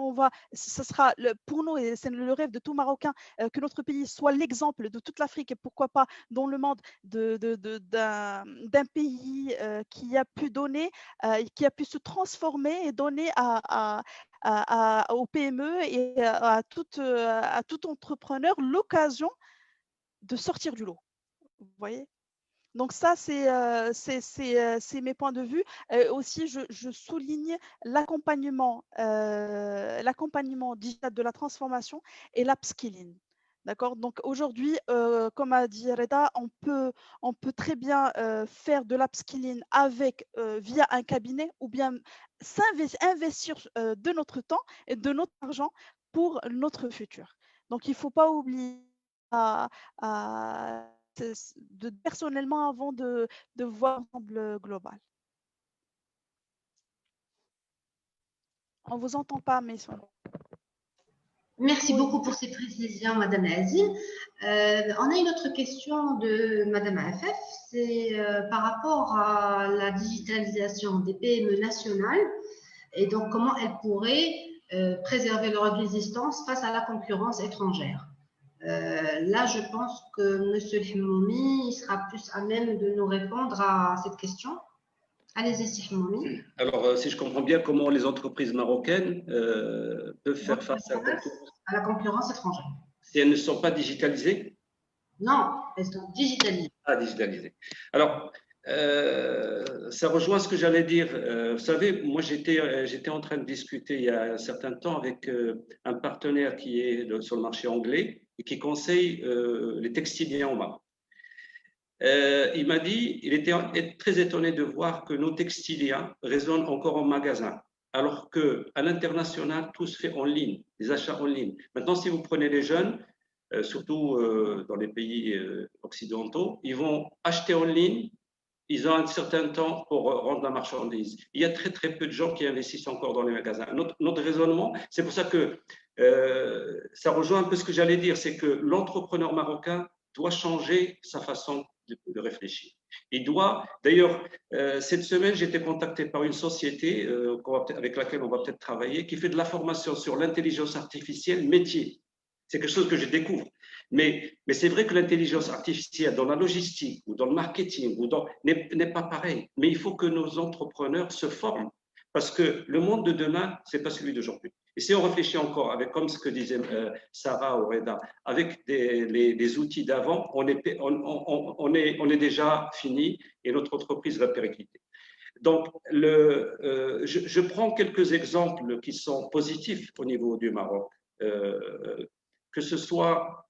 ce sera pour nous, et c'est le rêve de tout Marocain, que notre pays soit l'exemple de toute l'Afrique et pourquoi pas dans le monde d'un pays qui a pu donner, qui a pu se transformer et donner aux PME et à tout entrepreneur l'occasion de sortir du lot. Vous voyez? Donc ça, c'est mes points de vue. Aussi, je souligne l'accompagnement digital de la transformation et l'upskilling. D'accord? Donc aujourd'hui, comme a dit Reda, on peut très bien faire de l'upskilling via un cabinet ou bien investir de notre temps et de notre argent pour notre futur. Donc il ne faut pas oublier personnellement avant de voir l'ensemble global. On ne vous entend pas, mais Merci beaucoup pour ces précisions, Madame Azine. On a une autre question de Madame AFF, c'est par rapport à la digitalisation des PME nationales et donc comment elles pourraient préserver leur existence face à la concurrence étrangère. Là, je pense que M. Himoumi sera plus à même de nous répondre à cette question. Allez-y, Himoumi. Alors, si je comprends bien, comment les entreprises marocaines peuvent faire face à la concurrence étrangère. Si elles ne sont pas digitalisées? Non, elles sont digitalisées. Ah, digitalisées. Alors, ça rejoint ce que j'allais dire. Vous savez, moi, j'étais en train de discuter il y a un certain temps avec un partenaire qui est sur le marché anglais et qui conseille les textiliens au Maroc. Il m'a dit, il était très étonné de voir que nos textiliens résonnent encore en magasin, alors qu'à l'international, tout se fait en ligne, les achats en ligne. Maintenant, si vous prenez les jeunes, surtout dans les pays occidentaux, ils vont acheter en ligne, ils ont un certain temps pour rendre la marchandise. Il y a très, très peu de gens qui investissent encore dans les magasins. Notre raisonnement, c'est pour ça que ça rejoint un peu ce que j'allais dire, c'est que l'entrepreneur marocain doit changer sa façon de réfléchir. Il doit, d'ailleurs, cette semaine, j'ai été contacté par une société avec laquelle on va peut-être travailler, qui fait de la formation sur l'intelligence artificielle métier. C'est quelque chose que je découvre. Mais c'est vrai que l'intelligence artificielle dans la logistique ou dans le marketing n'est pas pareil. Mais il faut que nos entrepreneurs se forment parce que le monde de demain, ce n'est pas celui d'aujourd'hui. Et si on réfléchit encore, comme ce que disait Sarah ou Reda, avec les outils d'avant, on est déjà fini et notre entreprise va péricliter. Donc, je prends quelques exemples qui sont positifs au niveau du Maroc. Que ce soit,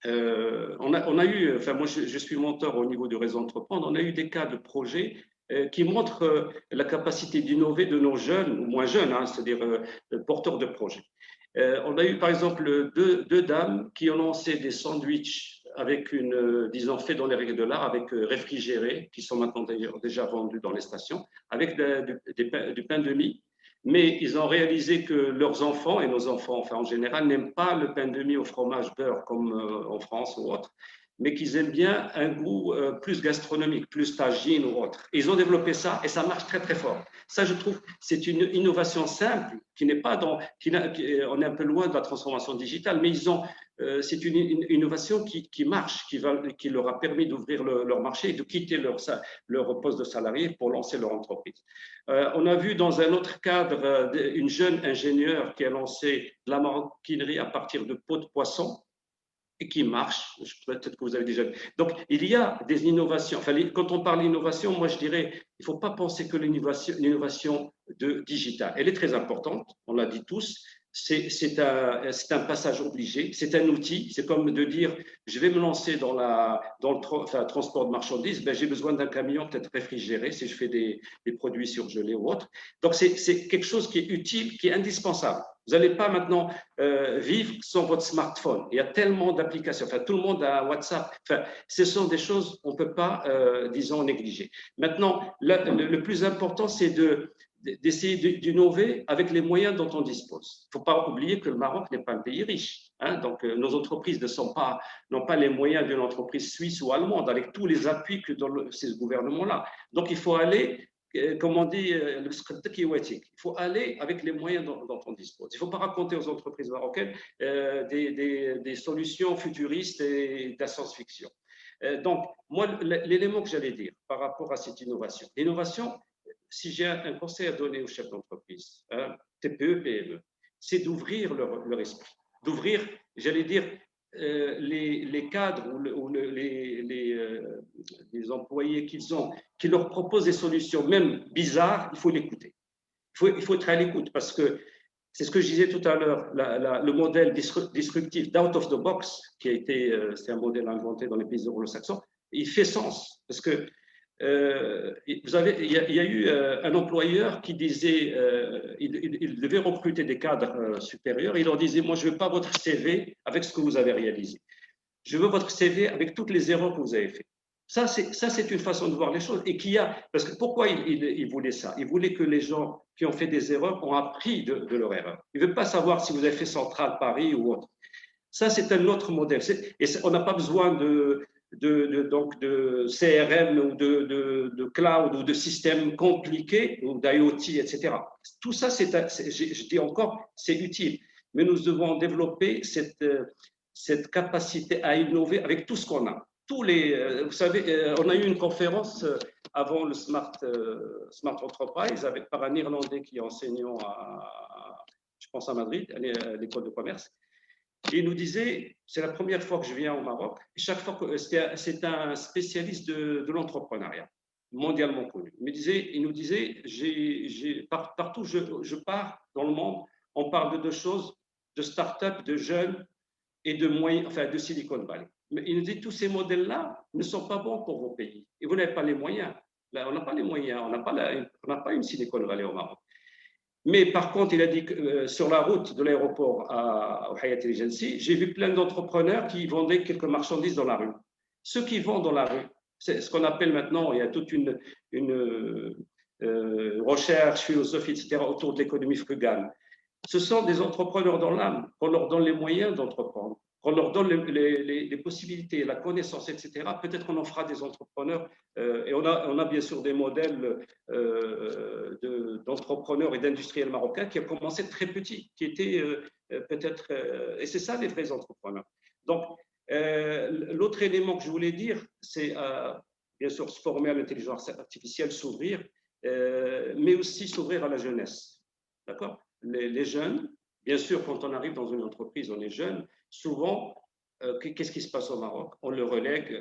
on a eu, enfin moi je suis mentor au niveau du réseau Entreprendre, on a eu des cas de projets qui montrent la capacité d'innover de nos jeunes, ou moins jeunes, c'est-à-dire porteurs de projets. On a eu par exemple deux dames qui ont lancé des sandwichs avec disons, faits dans les règles de l'art, avec réfrigérés, qui sont maintenant déjà vendus dans les stations, avec du pain de mie. Mais ils ont réalisé que leurs enfants, et nos enfants enfin, en général, n'aiment pas le pain de mie au fromage beurre comme en France ou autre. mais qu'ils aiment bien un goût plus gastronomique, plus tagine ou autre. Ils ont développé ça et ça marche très, très fort. Ça, je trouve, c'est une innovation simple qui n'est pas dans… on est un peu loin de la transformation digitale, mais c'est une innovation qui marche, qui leur a permis d'ouvrir leur marché et de quitter leur poste de salarié pour lancer leur entreprise. On a vu dans un autre cadre une jeune ingénieure qui a lancé de la maroquinerie à partir de peaux de poisson et qui marche. Peut-être que vous avez déjà vu. Donc, il y a des innovations. Enfin, quand on parle d'innovation, moi, je dirais, il ne faut pas penser que l'innovation digitale, elle est très importante, on l'a dit tous. C'est un passage obligé, c'est un outil. C'est comme de dire, je vais me lancer dans le transport de marchandises, ben, j'ai besoin d'un camion peut-être réfrigéré si je fais des produits surgelés ou autre. Donc, c'est quelque chose qui est utile, qui est indispensable. Vous n'allez pas maintenant vivre sans votre smartphone. Il y a tellement d'applications. Enfin, tout le monde a WhatsApp. Enfin, ce sont des choses qu'on ne peut pas, disons, négliger. Maintenant, le plus important, c'est d'essayer d'innover avec les moyens dont on dispose. Il ne faut pas oublier que le Maroc n'est pas un pays riche. Hein, donc, nos entreprises n'ont pas les moyens d'une entreprise suisse ou allemande avec tous les appuis que dans ces gouvernements-là. Donc, il faut aller… Comme on dit, il faut aller avec les moyens dont on dispose. Il ne faut pas raconter aux entreprises marocaines des solutions futuristes et de la science-fiction. Donc, moi, l'élément que j'allais dire par rapport à cette innovation, l'innovation, si j'ai un conseil à donner aux chefs d'entreprise, TPE, PME, c'est d'ouvrir leur esprit, d'ouvrir, j'allais dire, les cadres ou les employés qu'ils ont, qui leur proposent des solutions, même bizarres, il faut l'écouter. Il faut être à l'écoute parce que c'est ce que je disais tout à l'heure, le modèle disruptif d'out of the box, c'est un modèle inventé dans les pays anglo-saxons, il fait sens parce que il y a eu un employeur qui disait, il devait recruter des cadres supérieurs, il leur disait, moi je ne veux pas votre CV avec ce que vous avez réalisé, je veux votre CV avec toutes les erreurs que vous avez faites. Ça, c'est une façon de voir les choses. Et parce que pourquoi il voulait ça? Il voulait que les gens qui ont fait des erreurs ont appris de leur erreur. Il ne veut pas savoir si vous avez fait Centrale, Paris ou autre. Ça, c'est un autre modèle. Et on n'a pas besoin de CRM ou de cloud ou de systèmes compliqués ou d'IoT, etc. Tout ça, je dis encore, c'est utile. Mais nous devons développer cette capacité à innover avec tout ce qu'on a. Vous savez, on a eu une conférence avant le Smart Enterprise par un Irlandais qui est enseignant je pense à Madrid, à l'école de commerce. Et il nous disait, c'est la première fois que je viens au Maroc, et chaque fois que c'est un spécialiste de l'entrepreneuriat, mondialement connu. Il nous disait, partout je pars dans le monde, on parle de deux choses, de start-up, de jeunes et de moyens, enfin de Silicon Valley. Mais il nous dit, tous ces modèles-là ne sont pas bons pour vos pays. Et vous n'avez pas les moyens. Là, on n'a pas les moyens, on n'a pas une Silicon Valley au Maroc. Mais par contre, il a dit que sur la route de l'aéroport au Hayat El Gensi, j'ai vu plein d'entrepreneurs qui vendaient quelques marchandises dans la rue. Ceux qui vendent dans la rue, c'est ce qu'on appelle maintenant, il y a toute une recherche, philosophie, etc., autour de l'économie frugale. Ce sont des entrepreneurs dans l'âme, qu'on leur donne les moyens d'entreprendre, qu'on leur donne les possibilités, la connaissance, etc. Peut-être qu'on en fera des entrepreneurs. Et on a bien sûr des modèles d'entrepreneurs et d'industriels marocains qui ont commencé très petits, qui étaient peut-être… et c'est ça les vrais entrepreneurs. Donc, l'autre élément que je voulais dire, c'est bien sûr se former à l'intelligence artificielle, s'ouvrir, mais aussi s'ouvrir à la jeunesse. D'accord ? Les jeunes, bien sûr, quand on arrive dans une entreprise, on est jeune. Souvent, qu'est-ce qui se passe au Maroc? On le relègue,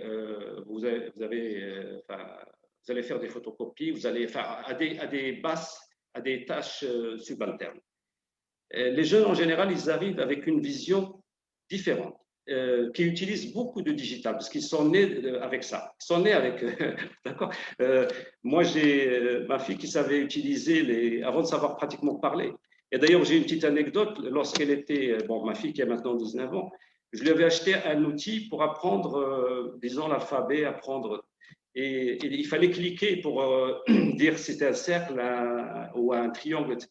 vous allez faire des photocopies, vous allez faire à des tâches subalternes. Les jeunes, en général, ils arrivent avec une vision différente, qui utilisent beaucoup de digital, parce qu'ils sont nés avec ça. Ils sont nés avec… D'accord. Moi, j'ai ma fille qui savait utiliser avant de savoir pratiquement parler. Et d'ailleurs, j'ai une petite anecdote. Lorsqu'elle était… Bon, ma fille qui a maintenant 19 ans, je lui avais acheté un outil pour apprendre, disons, l'alphabet, apprendre… Et il fallait cliquer pour dire si c'était un cercle ou un triangle, etc.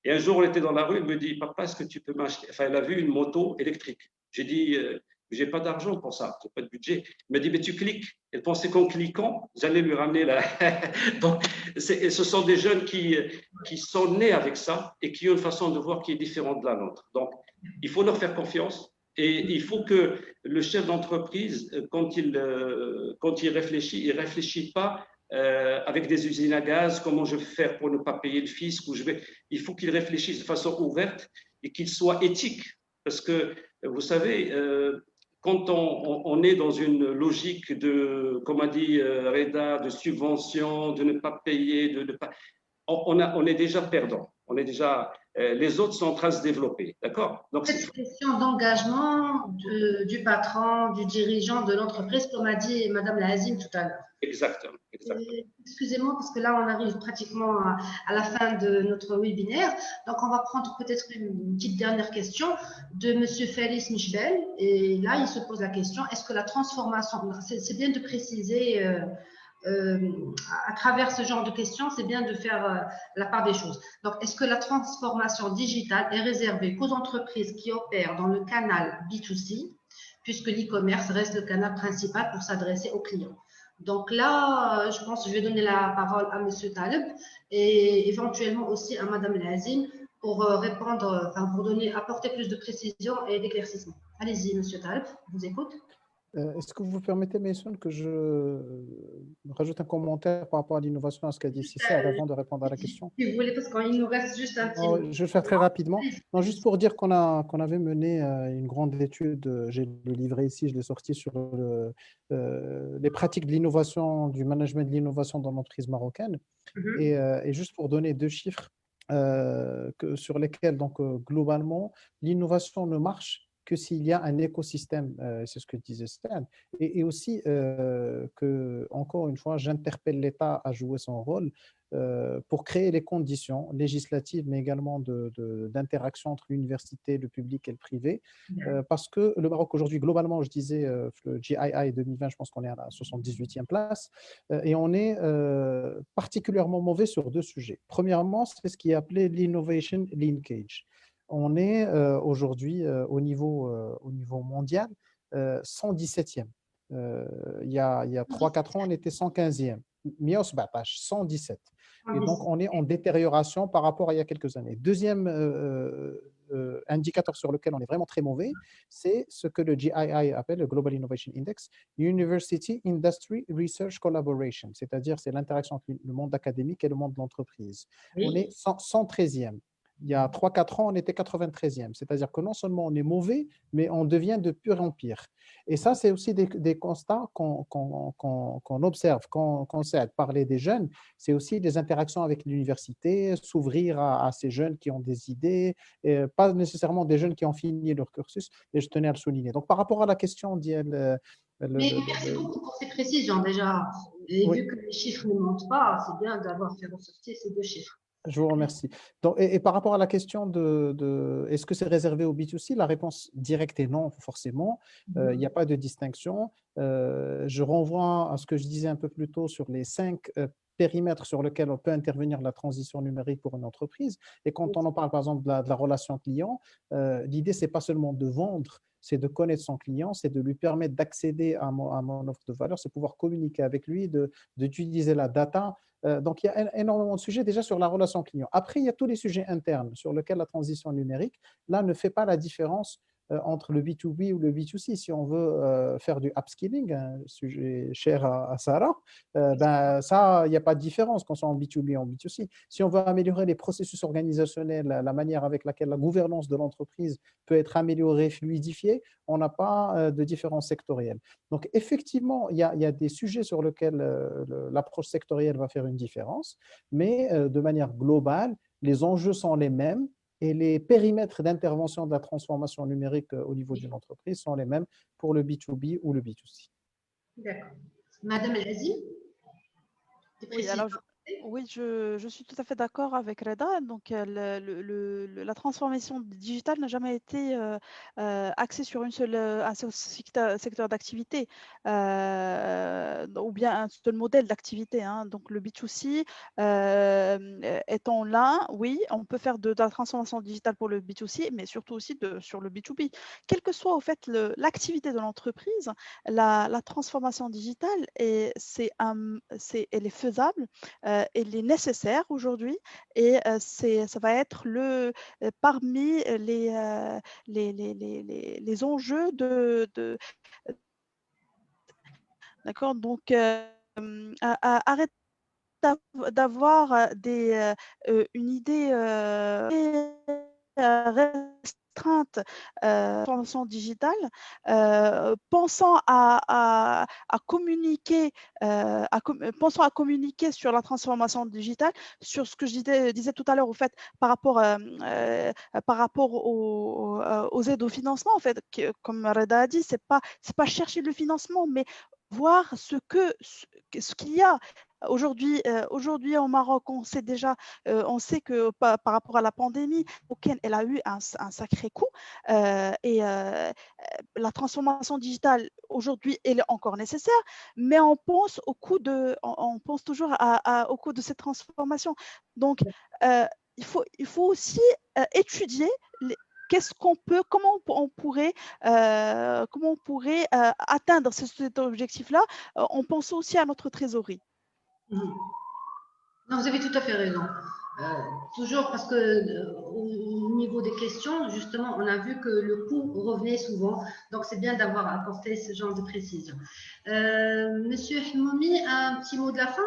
Et un jour, on était dans la rue, elle me dit, papa, est-ce que tu peux m'acheter… Enfin, elle a vu une moto électrique. J'ai dit, j'ai pas d'argent pour ça, j'ai pas de budget. Il m'a dit, mais tu cliques. Elle pensait qu'en cliquant, j'allais lui ramener la. Donc, ce sont des jeunes qui sont nés avec ça et qui ont une façon de voir qui est différente de la nôtre. Donc, il faut leur faire confiance et il faut que le chef d'entreprise, quand il réfléchit pas avec des usines à gaz, comment je vais faire pour ne pas payer le fisc, il faut qu'il réfléchisse de façon ouverte et qu'il soit éthique. Parce que, vous savez, quand on est dans une logique de, comme a dit Reda, de subvention, de ne pas payer, on est déjà perdant. Les autres sont en train de se développer, d'accord? Donc, c'est une question d'engagement du patron, du dirigeant de l'entreprise, comme a dit Madame Lazim tout à l'heure. Exactement. Excusez-moi, parce que là, on arrive pratiquement à la fin de notre webinaire. Donc, on va prendre peut-être une petite dernière question de Monsieur Félix Michel. Et là, il se pose la question, est-ce que la transformation, c'est bien de préciser à travers ce genre de questions, c'est bien de faire la part des choses. Donc, est-ce que la transformation digitale est réservée qu'aux entreprises qui opèrent dans le canal B2C, puisque l'e-commerce reste le canal principal pour s'adresser aux clients? Donc là, je pense que je vais donner la parole à Monsieur Taleb et éventuellement aussi à Madame Lazim pour répondre, enfin pour apporter plus de précision et d'éclaircissement. Allez-y, Monsieur Taleb, je vous écoute. Est-ce que vous vous permettez, Mason, que je rajoute un commentaire par rapport à l'innovation, à ce qu'a dit Cissé, avant de répondre à la question? Si vous voulez, parce qu'il nous reste juste un petit Je vais le faire très rapidement. Non, juste pour dire qu'on avait mené une grande étude, j'ai le livret ici, je l'ai sorti sur les pratiques de l'innovation, du management de l'innovation dans l'entreprise marocaine. Et juste pour donner deux chiffres sur lesquels, donc, globalement, l'innovation ne marche que s'il y a un écosystème, c'est ce que disait Stan, et aussi que, encore une fois, j'interpelle l'État à jouer son rôle pour créer les conditions législatives, mais également d'interaction entre l'université, le public et le privé, parce que le Maroc aujourd'hui, globalement, je disais, le GII 2020, je pense qu'on est à la 78e place, et on est particulièrement mauvais sur deux sujets. Premièrement, c'est ce qui est appelé l'innovation linkage. On est aujourd'hui au niveau mondial 117e. Il y a 3-4 ans, on était 115e. 117. Et donc, on est en détérioration par rapport à il y a quelques années. Deuxième indicateur sur lequel on est vraiment très mauvais, c'est ce que le GII appelle le Global Innovation Index, University Industry Research Collaboration, c'est-à-dire c'est l'interaction entre le monde académique et le monde de l'entreprise. On est 113e. Il y a 3-4 ans, on était 93e. C'est-à-dire que non seulement on est mauvais, mais on devient de pire en pire. Et ça, c'est aussi des constats qu'on observe, qu'on sait parler des jeunes. C'est aussi des interactions avec l'université, s'ouvrir à ces jeunes qui ont des idées, et pas nécessairement des jeunes qui ont fini leur cursus. Et je tenais à le souligner. Donc, par rapport à la question d'Iel… Merci beaucoup pour ces précisions déjà. Et oui. Vu que les chiffres ne montent pas, c'est bien d'avoir fait ressortir ces deux chiffres. Je vous remercie. Donc, et par rapport à la question de est-ce que c'est réservé au B2C, la réponse directe est non, forcément. Il n'y a pas de distinction. Je renvoie à ce que je disais un peu plus tôt sur les 5 périmètres sur lesquels on peut intervenir la transition numérique pour une entreprise. Et quand on en parle, par exemple, de la relation client, l'idée, ce n'est pas seulement de vendre, c'est de connaître son client, c'est de lui permettre d'accéder à mon offre de valeur, c'est pouvoir communiquer avec lui, d'utiliser la data. Donc, il y a énormément de sujets déjà sur la relation client. Après, il y a tous les sujets internes sur lesquels la transition numérique, là, ne fait pas la différence entre le B2B ou le B2C. Si on veut faire du upskilling, un sujet cher à Sarah, ça, il n'y a pas de différence qu'on soit en B2B ou en B2C. Si on veut améliorer les processus organisationnels, la manière avec laquelle la gouvernance de l'entreprise peut être améliorée, fluidifiée, on n'a pas de différence sectorielle. Donc, effectivement, il y a des sujets sur lesquels l'approche sectorielle va faire une différence, mais de manière globale, les enjeux sont les mêmes et les périmètres d'intervention de la transformation numérique au niveau d'une entreprise sont les mêmes pour le B2B ou le B2C. D'accord. Madame Elazim? Oui, alors Oui, je suis tout à fait d'accord avec Reda. Donc, la transformation digitale n'a jamais été axée sur un seul secteur d'activité ou bien un seul modèle d'activité, hein. Donc, le B2C étant là, oui, on peut faire de la transformation digitale pour le B2C, mais surtout aussi sur le B2B. Quelle que soit au fait l'activité de l'entreprise, la transformation digitale, elle est faisable, elle est nécessaire aujourd'hui et ça va être parmi les enjeux d'accord. Donc, arrête d'avoir une idée restreinte formation digitale, pensant à communiquer, pensant à communiquer sur la transformation digitale, sur ce que je disais tout à l'heure, au fait, par rapport aux aides au financement, en fait, comme Reda a dit, c'est pas chercher le financement, mais voir ce qu'il y a. Aujourd'hui au Maroc, on sait que par rapport à la pandémie, elle a eu un sacré coup et la transformation digitale aujourd'hui, elle est encore nécessaire, mais on pense on pense toujours au coût de cette transformation. Donc, il faut aussi étudier comment on pourrait atteindre cet objectif-là en pensant aussi à notre trésorerie. Mhm. Non, vous avez tout à fait raison. Toujours parce que au niveau des questions, justement, on a vu que le coût revenait souvent. Donc, c'est bien d'avoir apporté ce genre de précision. Monsieur Hmoumi, un petit mot de la fin?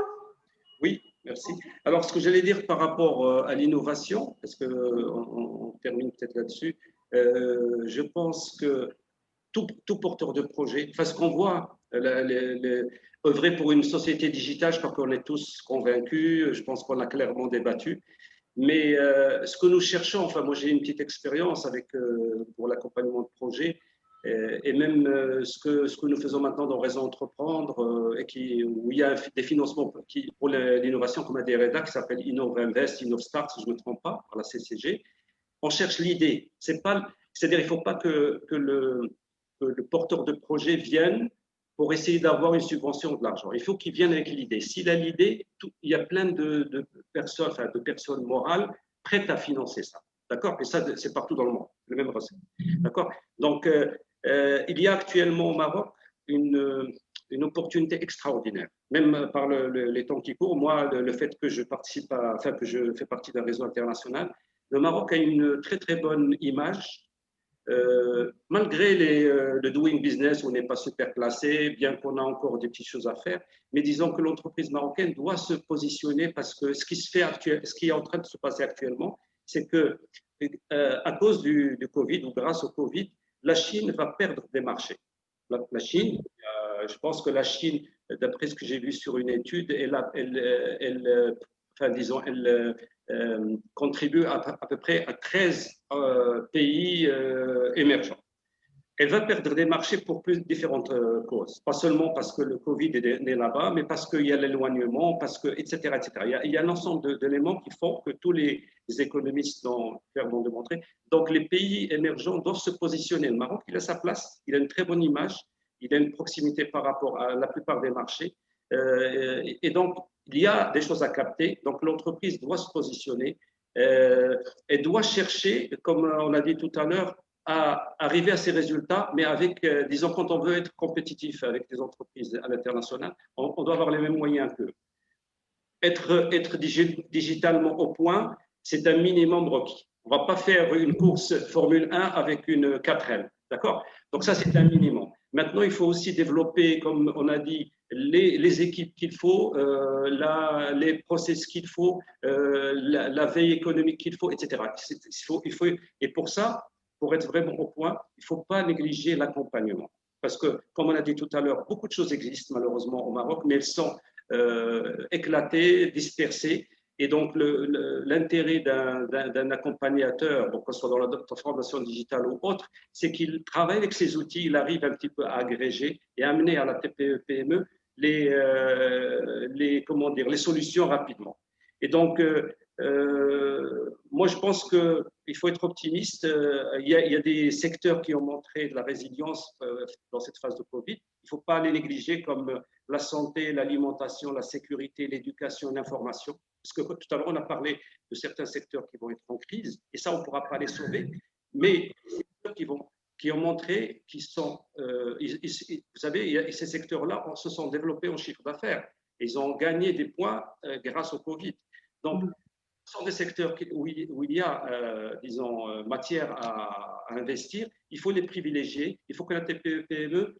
Oui, merci. Alors, ce que j'allais dire par rapport à l'innovation, parce qu'on termine peut-être là-dessus, je pense que tout porteur de projet, enfin, ce qu'on voit, œuvrer pour une société digitale, je crois qu'on est tous convaincus, je pense qu'on a clairement débattu. Mais ce que nous cherchons, enfin, moi j'ai une petite expérience pour l'accompagnement de projet, et même ce que nous faisons maintenant dans Réseau Entreprendre, où il y a des financements pour l'innovation, comme a dit Reda, qui s'appelle InnovInvest, InnovStart, si je ne me trompe pas, par la CCG. On cherche l'idée. C'est-à-dire, il ne faut pas que le porteur de projet vienne pour essayer d'avoir une subvention ou de l'argent. Il faut qu'il vienne avec l'idée. S'il a l'idée, il y a plein de personnes morales prêtes à financer ça. D'accord? Et ça, c'est partout dans le monde, le même recette. D'accord? Donc, il y a actuellement au Maroc une opportunité extraordinaire, même par les temps qui courent. Moi, le fait que je fais partie d'un réseau international, le Maroc a une très très bonne image, malgré le doing business où on n'est pas super classé, bien qu'on a encore des petites choses à faire. Mais disons que l'entreprise marocaine doit se positionner parce que ce qui est en train de se passer actuellement, c'est que à cause du Covid ou grâce au Covid, la Chine va perdre des marchés. La Chine, je pense que la Chine, d'après ce que j'ai vu sur une étude, elle contribue à peu près à 13 pays émergents. Elle va perdre des marchés pour différentes causes. Pas seulement parce que le Covid est là-bas, mais parce qu'il y a l'éloignement, etc., etc. Il y a un ensemble d'éléments qui font que tous les économistes l'ont clairement démontré. Donc, les pays émergents doivent se positionner. Le Maroc, il a sa place, il a une très bonne image, il a une proximité par rapport à la plupart des marchés. Et donc, il y a des choses à capter. Donc, l'entreprise doit se positionner. Elle doit chercher, comme on a dit tout à l'heure, à arriver à ces résultats, mais avec, disons, quand on veut être compétitif avec des entreprises à l'international, on doit avoir les mêmes moyens qu'eux. Être digitalement au point, c'est un minimum requis. On ne va pas faire une course Formule 1 avec une 4L, d'accord? Donc ça, c'est un minimum. Maintenant, il faut aussi développer, comme on a dit, les équipes qu'il faut, les process qu'il faut, la veille économique qu'il faut, etc. Et pour ça, pour être vraiment au point, il ne faut pas négliger l'accompagnement. Parce que, comme on a dit tout à l'heure, beaucoup de choses existent malheureusement au Maroc, mais elles sont éclatées, dispersées. Et donc, l'intérêt d'un accompagnateur, que ce soit dans la transformation digitale ou autre, c'est qu'il travaille avec ces outils, il arrive un petit peu à agréger et à amener à la TPE-PME comment dire, les solutions rapidement. Et donc, moi, je pense qu'il faut être optimiste. Il y a des secteurs qui ont montré de la résilience dans cette phase de Covid. Il ne faut pas les négliger, comme la santé, l'alimentation, la sécurité, l'éducation, l'information. Parce que tout à l'heure, on a parlé de certains secteurs qui vont être en crise, et ça, on ne pourra pas les sauver. Mais les secteurs qui ont montré qu'ils sont, vous savez, ces secteurs-là se sont développés en chiffre d'affaires. Ils ont gagné des points grâce au Covid. Donc, ce sont des secteurs où il y a, disons, matière à investir. Il faut les privilégier. Il faut que la TPE-PME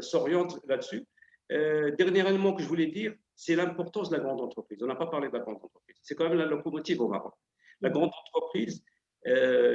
s'oriente là-dessus. Dernier élément que je voulais dire, c'est l'importance de la grande entreprise. On n'a pas parlé de la grande entreprise. C'est quand même la locomotive au Maroc. La grande entreprise,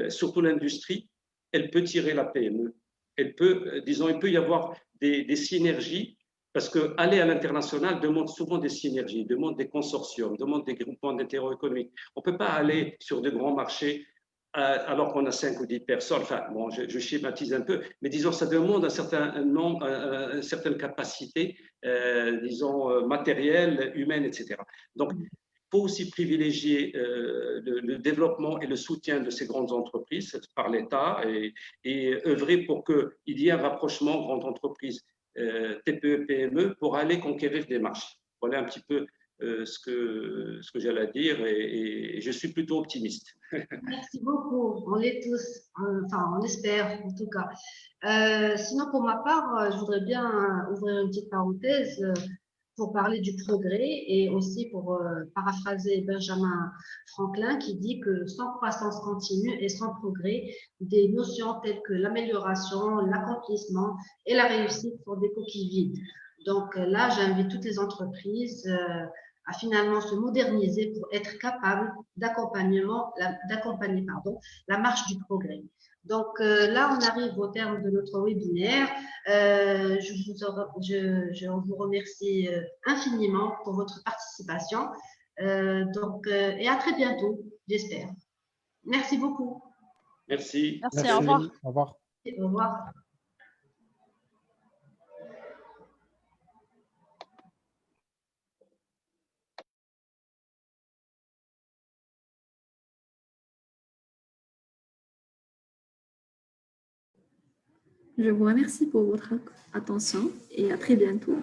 surtout l'industrie, elle peut tirer la PME. Elle peut, disons, il peut y avoir des synergies, parce qu'aller à l'international demande souvent des synergies, demande des consortiums, demande des groupements d'intérêt économiques. On ne peut pas aller sur de grands marchés alors qu'on a 5 ou 10 personnes. Enfin, bon, je schématise un peu, mais disons, ça demande un certain nombre, une certaine capacité, disons, matérielle, humaine, etc. Donc, il faut aussi privilégier le développement et le soutien de ces grandes entreprises par l'État et œuvrer pour qu'il y ait un rapprochement grande entreprise, TPE, PME, pour aller conquérir des marchés. Voilà un petit peu ce que j'allais dire et je suis plutôt optimiste. Merci beaucoup. On l'est tous, enfin, on espère en tout cas. Sinon, pour ma part, je voudrais bien ouvrir une petite parenthèse pour parler du progrès et aussi pour paraphraser Benjamin Franklin qui dit que sans croissance continue et sans progrès, des notions telles que l'amélioration, l'accomplissement et la réussite sont des coquilles vides. Donc là, j'invite toutes les entreprises à finalement se moderniser pour être capable d'accompagner la marche du progrès. Donc là, on arrive au terme de notre webinaire. Je vous remercie infiniment pour votre participation. Et à très bientôt, j'espère. Merci beaucoup. Merci. Merci, au revoir. Au revoir. Au revoir. Je vous remercie pour votre attention et à très bientôt.